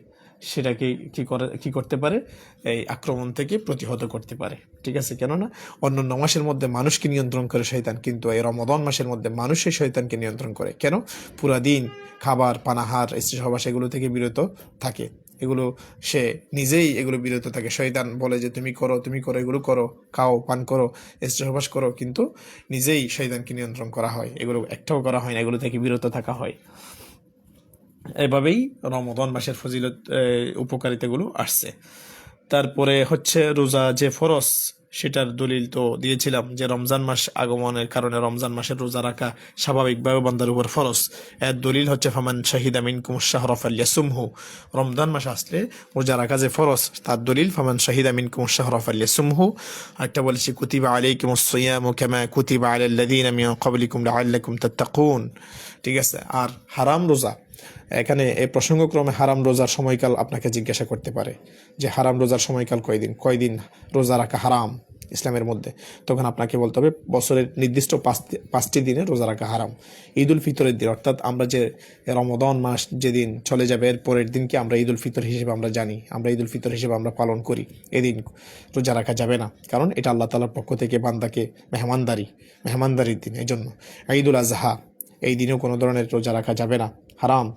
সেটাকে কি করতে পারে? এই আক্রমণ থেকে প্রতিহত করতে পারে। ঠিক আছে? কেননা অন্যান্য মাসের মধ্যে মানুষকে নিয়ন্ত্রণ করে শয়তান, কিন্তু এই রমাদান মাসের মধ্যে মানুষই শয়তানকে নিয়ন্ত্রণ করে। কেন? পুরা দিন খাবার, পানাহার, স্ত্রী সহবাস এগুলো থেকে বিরত থাকে। এগুলো সে নিজেই এগুলো বিরত থাকে। শয়তান বলে যে তুমি করো, এগুলো করো, খাও, পান করো, স্ত্রী সহবাস করো, কিন্তু নিজেই শয়তানকে নিয়ন্ত্রণ করা হয়। এগুলো একটাও করা হয় না, এগুলো থেকে বিরত থাকা হয়। এভাবেই রমাদান মাসের ফজিলত উপকারিতাগুলো আসছে। তারপরে হচ্ছে রোজা যে ফরজ, সেটার দলিল তো দিয়েছিলাম যে রমজান মাস আগমনের কারণে রমজান মাসের রোজা রাখা স্বাভাবিকভাবে বান্দার উপর ফরজ। এর দলিল হচ্ছে ফামান শাহিদা মিনকুমুশ শাহরা ফালইয়াসুমহু, রমজান মাস আসলে রোজা রাখা যে ফরজ তার দলিল ফামান শাহিদা মিনকুমুশ শাহরা ফালইয়াসুমহু। একটা বলেছি কুতিবা আলাইকুমুস সিয়ামু কামা কুতিবা আলাল্লাযীনা মিন ক্বাবলিকুম লাআল্লাকুম তাত্তাকুন। ঠিক আছে? আর হারাম রোজা, এখানে এই প্রসঙ্গক্রমে হারাম রোজার সময়কাল আপনাকে জিজ্ঞাসা করতে পারে যে হারাম রোজার সময়কাল কয়দিন রোজা রাখা হারাম ইসলামের মধ্যে। তখন আপনাকে বলতে হবে বছরের নির্দিষ্ট পাঁচটি দিনে রোজা রাখা হারাম। ঈদ উল ফিতরের দিন, অর্থাৎ আমরা যে রমাদান মাস যেদিন চলে যাবে এর পরের দিনকে আমরা ঈদ উল ফিতর হিসেবে আমরা জানি, আমরা ঈদ উল ফিতর হিসেবে আমরা পালন করি। এদিন রোজা রাখা যাবে না, কারণ এটা আল্লাহ তাআলার পক্ষ থেকে বান্দাকে মেহমানদারির দিন। এই জন্য ঈদ উল আজহা, এই দিনেও কোনো ধরনের রোজা রাখা যাবে না, হারাম।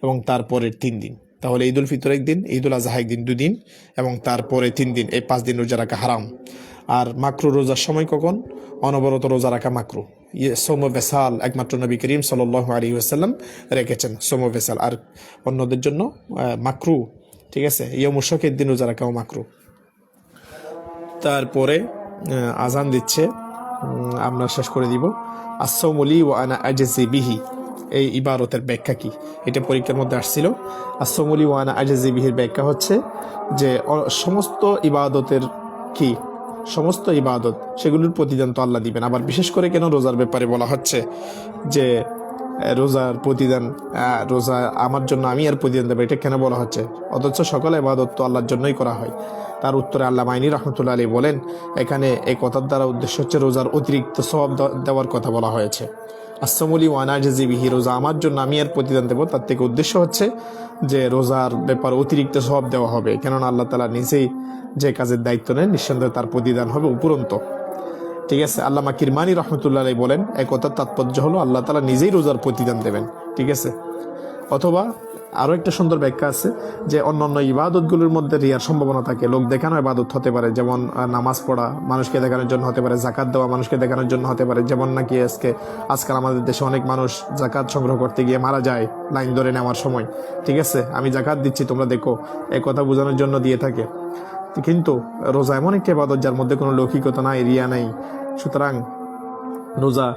এবং তারপরের 3 দিন, তাহলে ঈদ উল ফিতর একদিন, ঈদ উল আজহা একদিন, 2 দিন, এবং তারপরে 3 দিন, এই 5 দিন রোজা রাখা হারাম। আর মাকরু রোজার সময় কখন? অনবরত রোজা রাখা মাকরু। সোম বেসাল একমাত্র নবী করিম সাল্লাল্লাহু আলাইহি ওয়াসাল্লাম রেখেছেন সোম বেসাল, আর অন্যদের জন্য মাকরু। ঠিক আছে? ইয়মুল শকের দিন রোজা রাখাও মাকরু। তারপরে আজান দিচ্ছে, আমরা শেষ করে দিব। আস-সাওমু লি ওয়া আনা আজজি বিহি, এই ইবারতের ব্যাখ্যা কি? এটা পরীক্ষার মধ্যে আসছিল। আস-সাওমু লি ওয়া আনা আজজি বিহির ব্যাখ্যা হচ্ছে যে সমস্ত ইবাদতের কি, সমস্ত ইবাদত সেগুলোর প্রতিদান তো আল্লাহ দিবেন। আবার বিশেষ করে কেন রোজার ব্যাপারে বলা হচ্ছে যে রোজার প্রতিদান, রোজা আমার জন্য, আমি আর প্রতিদান দেবো, এটা কেন বলা হচ্ছে? অথচ সকল ইবাদত তো আল্লাহর জন্যই করা হয়। তার উত্তরে আল্লামা মাইনি রহমতুল্লাহ আলাইহি বলেন, এখানে এই কথার দ্বারা উদ্দেশ্য হচ্ছে রোজার অতিরিক্ত সওয়াব দেওয়ার কথা বলা হয়েছে। আস-সাওমু লি ওয়া আনা আজজি বিহি, রোজা আমার জন্য, আমি আর প্রতিদান দেবো, তার থেকে উদ্দেশ্য হচ্ছে যে রোজার ব্যাপারে অতিরিক্ত সওয়াব দেওয়া হবে, কেননা আল্লাহ তাআলা নিজেই যে কাজের দায়িত্ব নেন নিঃসন্দেহে তার প্রতিদান হবে উপরন্ত। ঠিক আছে? আল্লামা কিরমানি রহমতুল্লাহ আলাইহি বলেন, এই কথার তাৎপর্য হলো আল্লাহ তাআলা নিজেই রোজার প্রতিদান দেবেন। ঠিক আছে? অথবা আরও একটা সুন্দর ব্যাখ্যা আছে যে অন্যান্য ইবাদতগুলোর মধ্যে রিয়ার সম্ভাবনা থাকে, লোক দেখানো ইবাদত হতে পারে, যেমন নামাজ পড়া মানুষকে দেখানোর জন্য হতে পারে, জাকাত দেওয়া মানুষকে দেখানোর জন্য হতে পারে, যেমন নাকি আজকাল আমাদের দেশে অনেক মানুষ জাকাত সংগ্রহ করতে গিয়ে মারা যায় লাইন ধরে নেওয়ার সময়, ঠিক আছে, আমি জাকাত দিচ্ছি তোমরা দেখো, এই কথা বোঝানোর জন্য দিয়ে থাকে। কিন্তু রোজা এমন একটি ইবাদত যার মধ্যে কোনো লৌকিকতা নাই, রিয়া নাই। সুতরাং রোজা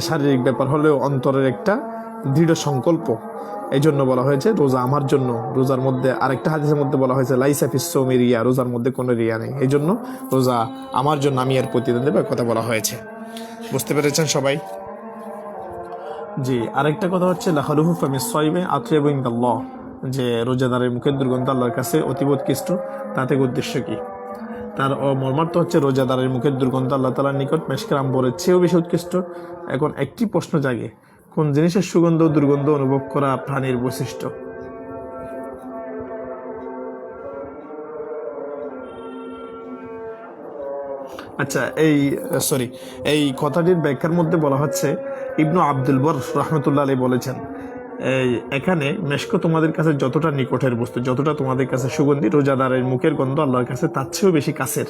শারীরিক ব্যাপার হলেও অন্তরের একটা দৃঢ় সংকল্প। এই জন্য বলা হয়েছে রোজা আমার জন্য। রোজার মধ্যে আরেকটা হাদিসের মধ্যে বলা হয়েছে লাইসা ফিস সাওমি রিয়া, রোজার মধ্যে কোনো রিয়া নেই, এই জন্য রোজা আমার জন্য, আমি এর প্রতিদান দেব, কথা বলা হয়েছে। বুঝতে পেরেছেন সবাই? জি, আরেকটা কথা হচ্ছে লাখালুহু ফামিস সাইমে আতয়াবু ইনদাল্লাহ, যে রোজাদারের মুখের দুর্গন্ধ আল্লাহর কাছে অতীব উৎকৃষ্ট। তাতে উদ্দেশ্য কি? তার মর্মার্থ হচ্ছে রোজাদারের মুখের দুর্গন্ধ আল্লাহ তাআলার নিকট মেশকের আম্বরের চেয়েও বেশি উৎকৃষ্ট। এখন একটি প্রশ্ন জাগে, কোন জিনিসের সুগন্ধ ও দুর্গন্ধ অনুভব করা প্রাণীর বৈশিষ্ট্য? আচ্ছা, এই কথাটির ব্যাখ্যার মধ্যে বলা হচ্ছে, ইবনু আব্দুল বর রহমতুল্লাহ আলাইহি বলেছেন, এখানে মেশক তোমাদের কাছে যতটা নিকটের বস্তু, যতটা তোমাদের কাছে সুগন্ধি, রোজাদারের মুখের গন্ধ আল্লাহর কাছে তার চেয়েও বেশি কাছের।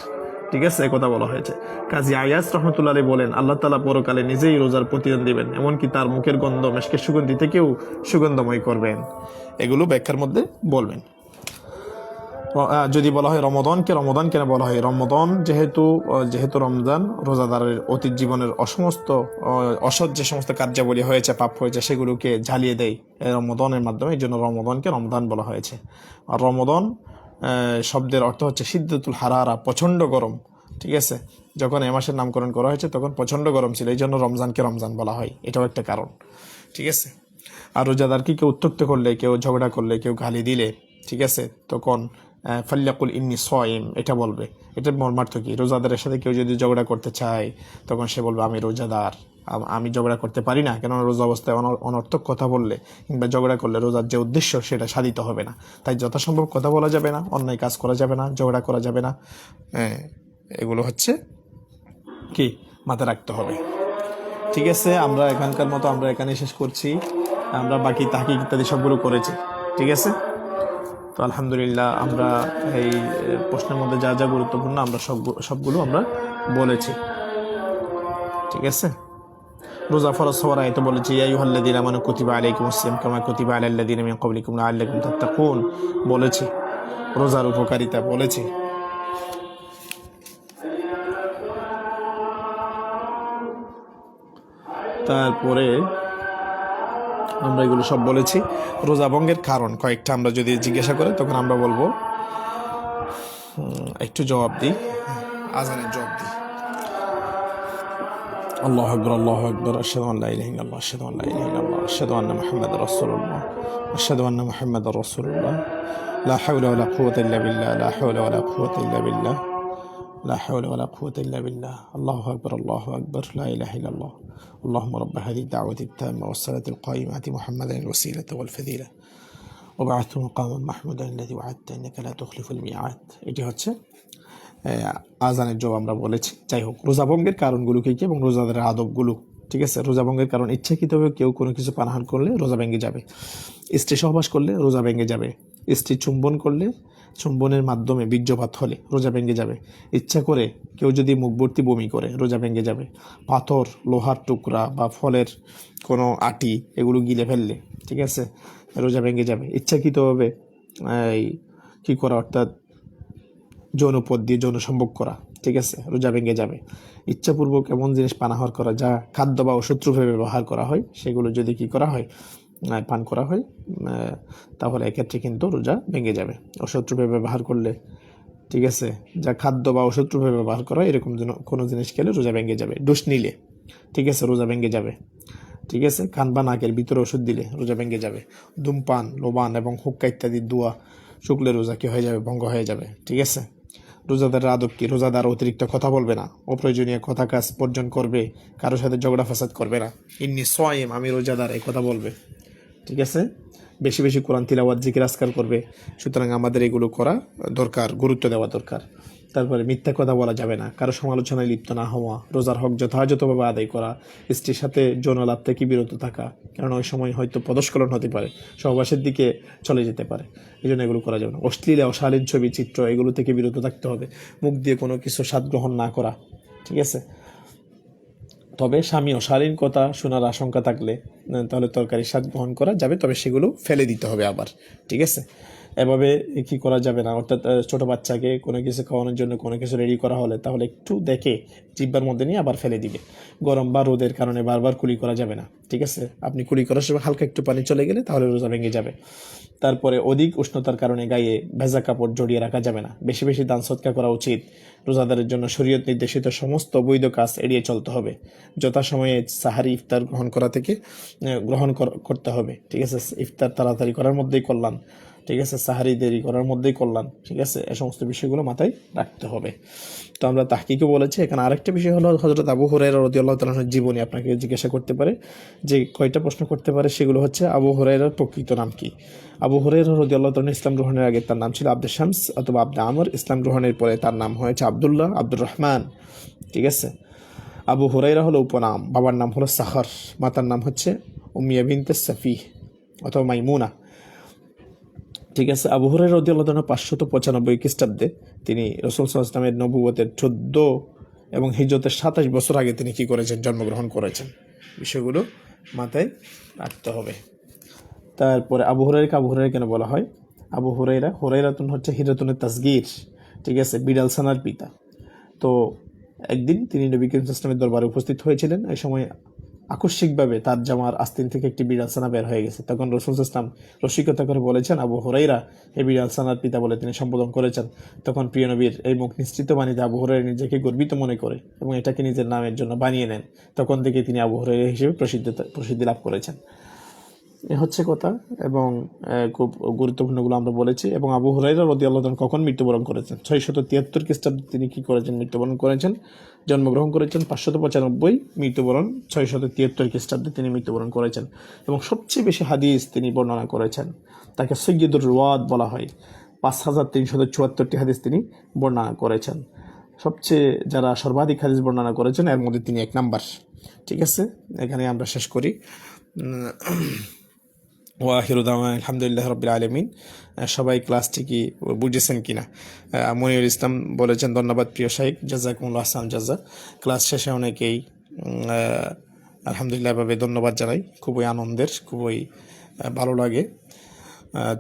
ঠিক আছে, কথা বলা হয়েছে। কাজী আয়াস রহমতুল্লাহ আলাইহি বলেন, আল্লাহ তাআলা পরকালে নিজেই রোজার প্রতিদান দিবেন, এমনকি তার মুখের গন্ধ মেশকের সুগন্ধি থেকেও সুগন্ধময় করবেন। এগুলো ব্যাখ্যার মধ্যে বলবেন। যদি বলা হয় রমদানকে রমদান কেন বলা হয়? রমদান যেহেতু রমজান রোজাদারের অতীত জীবনের অসৎ যে সমস্ত কার্যাবলী হয়েছে, পাপ হয়েছে, সেগুলোকে ঝালিয়ে দেয় রমদানের মাধ্যমে, এই জন্য রমদানকে রমদান বলা হয়েছে। আর রমদান শব্দের অর্থ হচ্ছে সিদ্দাতুল হারারা, প্রচণ্ড গরম। ঠিক আছে, যখন এ মাসের নামকরণ করা হয়েছে তখন প্রচণ্ড গরম ছিল, এই জন্য রমজানকে রমজান বলা হয়, এটাও একটা কারণ। ঠিক আছে, আর রোজাদারকে কেউ উত্ত্যক্ত করলে, কেউ ঝগড়া করলে, কেউ গালি দিলে, ঠিক আছে, তখন ফাল্যাকুল ইন্নী সাইম এটা বলবে। এটার মর্মার্থ কি? রোজাদারের সাথে কেউ যদি ঝগড়া করতে চায় তখন সে বলবে আমি রোজাদার, আমি ঝগড়া করতে পারি না, কেননা রোজা অবস্থায় অনর্থক কথা বললে কিংবা ঝগড়া করলে রোজার যে উদ্দেশ্য সেটা সাধিত হবে না। তাই যথাসম্ভব কথা বলা যাবে না, অন্যায় কাজ করা যাবে না, ঝগড়া করা যাবে না। এগুলো হচ্ছে কি মাথায় রাখতে হবে। ঠিক আছে, আমরা এখানকার মতো আমরা এখানে শেষ করছি। আমরা বাকি তাহকিক ইত্যাদি সবগুলো করেছি। ঠিক আছে, তো আলহামদুলিল্লাহ আমরা এই প্রশ্নের মধ্যে যা যা গুরুত্বপূর্ণ আমরা সবগুলো আমরা বলেছি। ঠিক আছে, রোজা ফরজ হওয়ার আয়াতে বলেছি ইয়া আইয়ুহাল্লাযীনা আমানু কুতিবা আলাইকুমুস সিয়াম কামা কুতিবা আলাল্লাযীনা মিন ক্বাবলিকুম লাআল্লাকুম তাত্তাকুন বলেছি, রোজার উপকারিতা বলেছি। তারপরে আমরা এগুলো সব বলেছি। রোজা ভঙ্গের কারণ কয়েকটা আমরা যদি জিজ্ঞাসা করে তখন আমরা বলবো, একটু জবাব দিই, আজানের জবাব দিই। আল্লাহু আকবার, আল্লাহু আকবার, আশহাদু আল্লা ইলাহা ইল্লাল্লাহ, আশহাদু আল্লা ইলাহা ইল্লাল্লাহ, আশহাদু আন্না মুহাম্মাদার রাসূলুল্লাহ, আশহাদু আন্না মুহাম্মাদার রাসূলুল্লাহ, লা হাওলা ওয়ালা কুওয়াতা ইল্লা বিল্লাহ, লা হাওলা ওয়ালা কুওয়াতা ইল্লা বিল্লাহ, لا حول ولا قوة إلا بالله. الله أكبر، الله أكبر، لا إله إلا الله. اللهم رب هذه الدعوة التامة والصلاة القائمة محمدا الوسيلة والفضيلة وبعثه مقاما محمودا الذي وعدت إنك لا تخلف الميعاد. এটি হচ্ছে আজানের জবাব আমরা বলেছি। যাই হোক, রোজা ভঙ্গের কারণগুলো কি এবং রোজাদারের আদবগুলো। ঠিক আছে, রোজা ভঙ্গের কারণ ইচ্ছাকৃতভাবে কেউ কোনো কিছু পানাহার করলে রোজা ভেঙে যাবে, স্ত্রী সহবাস করলে রোজা ভেঙে যাবে, স্ত্রী চুম্বন করলে, চুম্বনের মাধ্যমে বীর্যপাত হলে রোজা ভেঙে যাবে, ইচ্ছা করে কেউ যদি মুখভর্তি বমি করে রোজা ভেঙে যাবে, পাথর, লোহার টুকরা বা ফলের কোনো আটি এগুলো গিলে ফেললে, ঠিক আছে, রোজা ভেঙে যাবে। ইচ্ছাকৃতভাবে কী করা, অর্থাৎ যৌনপথ দিয়ে যৌন সম্ভোগ করা, ঠিক আছে, রোজা ভেঙে যাবে। ইচ্ছাপূর্বক এমন জিনিস পানাহার করা যা খাদ্য বা ওষুধরূপে ব্যবহার করা হয়, সেগুলো যদি কী করা হয়, পান করা হয়, তাহলে এক্ষেত্রে কিন্তু রোজা ভেঙে যাবে। ওষুধরূপে ব্যবহার করলে, ঠিক আছে, যা খাদ্য বা ওষুধরূপে ব্যবহার করা হয় এরকম কোনো জিনিস খেলে রোজা ভেঙে যাবে। ডোজ নিলে, ঠিক আছে, রোজা ভেঙে যাবে। ঠিক আছে, কান বা নাকের ভিতরে ওষুধ দিলে রোজা ভেঙে যাবে। ধূমপান, লোবান এবং হুক্কা ইত্যাদি দোয়া শুকলে রোজা কি হয়ে যাবে, ভঙ্গ হয়ে যাবে। ঠিক আছে, রোজাদারের আদব কি? রোজাদার অতিরিক্ত কথা বলবে না, অপ্রয়োজনীয় কথা কাজ বর্জন করবে, কারোর সাথে ঝগড়া ফাসাদ করবে না। ইন্নী সাইম, আমি রোজাদার, এই কথা বলবে। ঠিক আছে, বেশি বেশি কোরআন তিলাওয়াত, জিকির আজকার করবে। সুতরাং আমাদের এগুলো করা দরকার, গুরুত্ব দেওয়া দরকার। তারপরে মিথ্যা কথা বলা যাবে না, কারো সমালোচনায় লিপ্ত না হওয়া, রোজার হক যথাযথভাবে আদায় করা, স্ত্রীর সাথে যৌন লাভ থেকে বিরত থাকা, কারণ ওই সময় হয়তো পদস্খলন হতে পারে, সহবাসের দিকে চলে যেতে পারে, এই জন্য এগুলো করা যাবে না। অশ্লীল অশালীন ছবি চিত্র এগুলো থেকে বিরত থাকতে হবে। মুখ দিয়ে কোনো কিছু স্বাদ গ্রহণ না করা, ঠিক আছে। তবে স্বামী অশালীন কথা শোনার আশঙ্কা থাকলে তাহলে তরকারি স্বাদ গ্রহণ করা যাবে, তবে সেগুলো ফেলে দিতে হবে আবার, ঠিক আছে। এভাবে কি করা যাবে না, অর্থাৎ ছোট বাচ্চাকে কোনো কিছু খাওয়ানোর জন্য কোনো কিছু রেডি করা হলে তাহলে একটু দেখে জিব্বার মধ্যে নিয়ে আবার ফেলে দিবে। গরম বা রোদের কারণে বারবার কুলি করা যাবে না, ঠিক আছে। আপনি কুলি করার সময় হালকা একটু পানি চলে গেলে তাহলে রোজা ভেঙে যাবে। তারপরে অধিক উষ্ণতার কারণে গায়ে ভেজা কাপড় জড়িয়ে রাখা যাবে না। বেশি বেশি দান সৎকার করা উচিত। রোজাদারের জন্য শরীয়ত নির্দেশিত সমস্ত বৈধ কাজ এড়িয়ে চলতে হবে। যথাসময়ে সাহারি ইফতার গ্রহণ করতে হবে, ঠিক আছে। ইফতার তাড়াতাড়ি করার মধ্যেই কল্যাণ, ঠিক আছে। সাহারি দেরি করার মধ্যেই কল্যাণ, ঠিক আছে। এই সমস্ত বিষয়গুলো মাথায় রাখতে হবে। তো আমরা তাহকিকে বলেছি। এখানে আরেকটা বিষয় হলো হযরত আবু হুরায়রা রাদিয়াল্লাহু তাআলার জীবনী আপনাকে জিজ্ঞাসা করতে পারে, যে কয়টা প্রশ্ন করতে পারে, সেগুলো হচ্ছে আবু হুরায়রার প্রকৃত নাম কি। আবু হুরায়রা রাদিয়াল্লাহু তাআলা ইসলাম গ্রহণের আগে তার নাম ছিল আব্দুল শামস অথবা আব্দে আমর। ইসলাম গ্রহণের পরে তার নাম হয়েছে আব্দুল্লাহ, আব্দুর রহমান, ঠিক আছে। আবু হুরায়রা হলো উপনাম। বাবার নাম হলো সাখর, মাতার নাম হচ্ছে উম্মিয়া বিনতে সাফিহ অথবা মাইমুনা, ঠিক আছে। আবু হুরায়রা রাদিয়াল্লাহু তাআলা 595 খ্রিস্টাব্দে তিনি রাসূল সাল্লাল্লাহু আলাইহি ওয়াসাল্লামের নবুয়তের 14 এবং হিজরতের 27 বছর আগে তিনি কি করেছেন, জন্মগ্রহণ করেছেন। বিষয়গুলো মাথায় রাখতে হবে। তারপরে আবু হুরায়রাকে আবু হুরায়রা কেন বলা হয়? আবু হুরায়রাতুন হচ্ছে হিরাতুনের তাসগীর, ঠিক আছে, বিড়াল ছানার পিতা। তো একদিন তিনি নবী করিম সাল্লাল্লাহু আলাইহি ওয়াসাল্লামের দরবারে উপস্থিত হয়েছিলেন। এই সময় আকস্মিকভাবে তার জামার আস্তিন থেকে একটি বিড়াল ছানা বের হয়ে গেছে। তখন রাসূল সাল্লাল্লাহু আলাইহি ওয়াসাল্লাম রসিকতা করে বলেছেন, আবু হুরায়রা এই বিড়াল ছানার পিতা বলে তিনি সম্বোধন করেছেন। তখন প্রিয় নবীর এই মুখ নিশ্চিত বাণীতে আবু হুরায়রা নিজেকে গর্বিত মনে করে এবং এটাকে নিজের নামের জন্য বানিয়ে নেন। তখন থেকে তিনি আবু হুরায়রা হিসেবে প্রসিদ্ধি লাভ করেছেন। এ হচ্ছে কথা। এবং খুব গুরুত্বপূর্ণগুলো আমরা বলেছি। এবং আবু হুরায়রা রাদিয়াল্লাহু তাআলা কখন মৃত্যুবরণ করেছেন? 673 খ্রিস্টাব্দে তিনি কি করেছেন? মৃত্যুবরণ করেছেন। জন্মগ্রহণ করেছেন 595, মৃত্যুবরণ 673 খ্রিস্টাব্দে তিনি মৃত্যুবরণ করেছেন। এবং সবচেয়ে বেশি হাদিস তিনি বর্ণনা করেছেন। তাকে সৈয়দুর রুয়াত বলা হয়। 5374টি হাদিস তিনি বর্ণনা করেছেন। সবচেয়ে যারা সর্বাধিক হাদিস বর্ণনা করেছেন এর মধ্যে তিনি 1 নাম্বার, ঠিক আছে। এখানে আমরা শেষ করি। ওয়াহিরু দাওয়ানা আলহামদুলিল্লাহি রাব্বিল আলামিন। সবাই ক্লাসটি কি বুঝেছেন কিনা? মনিরুল ইসলাম বলেছেন, ধন্যবাদ প্রিয় শাইখ, জাযাকুমুল্লাহ আহসান জাযা। ক্লাস শেষে অনেকেই আলহামদুলিল্লাহ ভাবে ধন্যবাদ জানাই। খুবই আনন্দের, খুবই ভালো লাগে।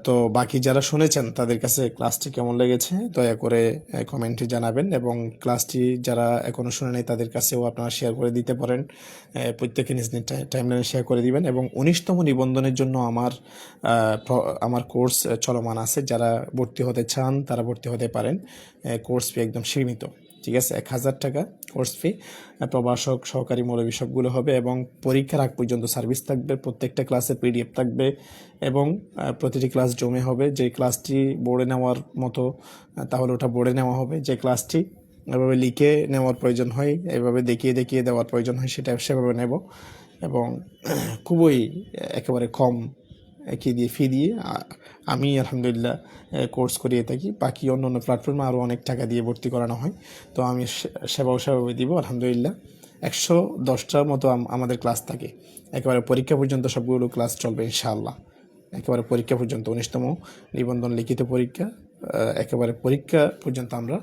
তো বাকি যারা শুনেছেন তাদের কাছে ক্লাসটি কেমন লেগেছে দয়া করে কমেন্টে জানাবেন। এবং ক্লাসটি যারা এখনও শুনে নেই তাদের কাছেও আপনারা শেয়ার করে দিতে পারেন। প্রত্যেকে নিজ নিজ টাইমলাইনে শেয়ার করে দিবেন। এবং 19তম নিবন্ধনের জন্য আমার কোর্স চলমান আছে। যারা ভর্তি হতে চান তারা ভর্তি হতে পারেন। কোর্স ফি একদম সীমিত, ঠিক আছে। 1000 টাকা কোর্স ফি। প্রভাষক, সহকারী মৌলবি সবগুলো হবে। এবং পরীক্ষার আগ পর্যন্ত সার্ভিস থাকবে। প্রত্যেকটা ক্লাসে পিডিএফ থাকবে এবং প্রতিটি ক্লাস জমে হবে। যে ক্লাসটি বোর্ডে নেওয়ার মতো তাহলে ওটা বোর্ডে নেওয়া হবে। যে ক্লাসটি এভাবে লিখে নেওয়ার প্রয়োজন হয়, এভাবে দেখিয়ে দেওয়ার প্রয়োজন হয়, সেভাবে নেব। এবং খুবই একেবারে কম ফি দিয়ে আমি আলহামদুলিল্লাহ কোর্স করিয়ে থাকি। বাকি অন্য প্ল্যাটফর্মে আরও অনেক টাকা দিয়ে ভর্তি করানো হয়। তো আমি সেভাবে দিব আলহামদুলিল্লাহ। 110টার মতো আমাদের ক্লাস থাকে। একেবারে পরীক্ষা পর্যন্ত সবগুলো ক্লাস চলবে ইনশাআল্লাহ। একেবারে পরীক্ষা পর্যন্ত 19তম নিবন্ধন লিখিত পরীক্ষা, একেবারে পরীক্ষা পর্যন্ত আমরা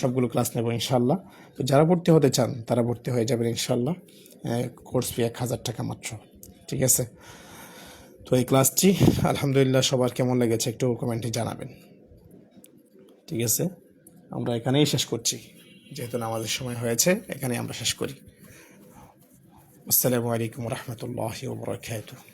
সবগুলো ক্লাস নেব ইনশাআল্লাহ। তো যারা ভর্তি হতে চান তারা ভর্তি হয়ে যাবেন ইনশাআল্লাহ। কোর্স ফি 1000 টাকা মাত্র, ঠিক আছে। তো এই ক্লাসটি আলহামদুলিল্লাহ সবার কেমন লেগেছে একটু কমেন্টে জানাবেন, ঠিক আছে। আমরা এখানেই শেষ করছি, যেহেতু নামাজের সময় হয়েছে, এখানেই আমরা শেষ করি। আসসালামু আলাইকুম ওয়া রাহমাতুল্লাহি ওয়া বারাকাতুহু।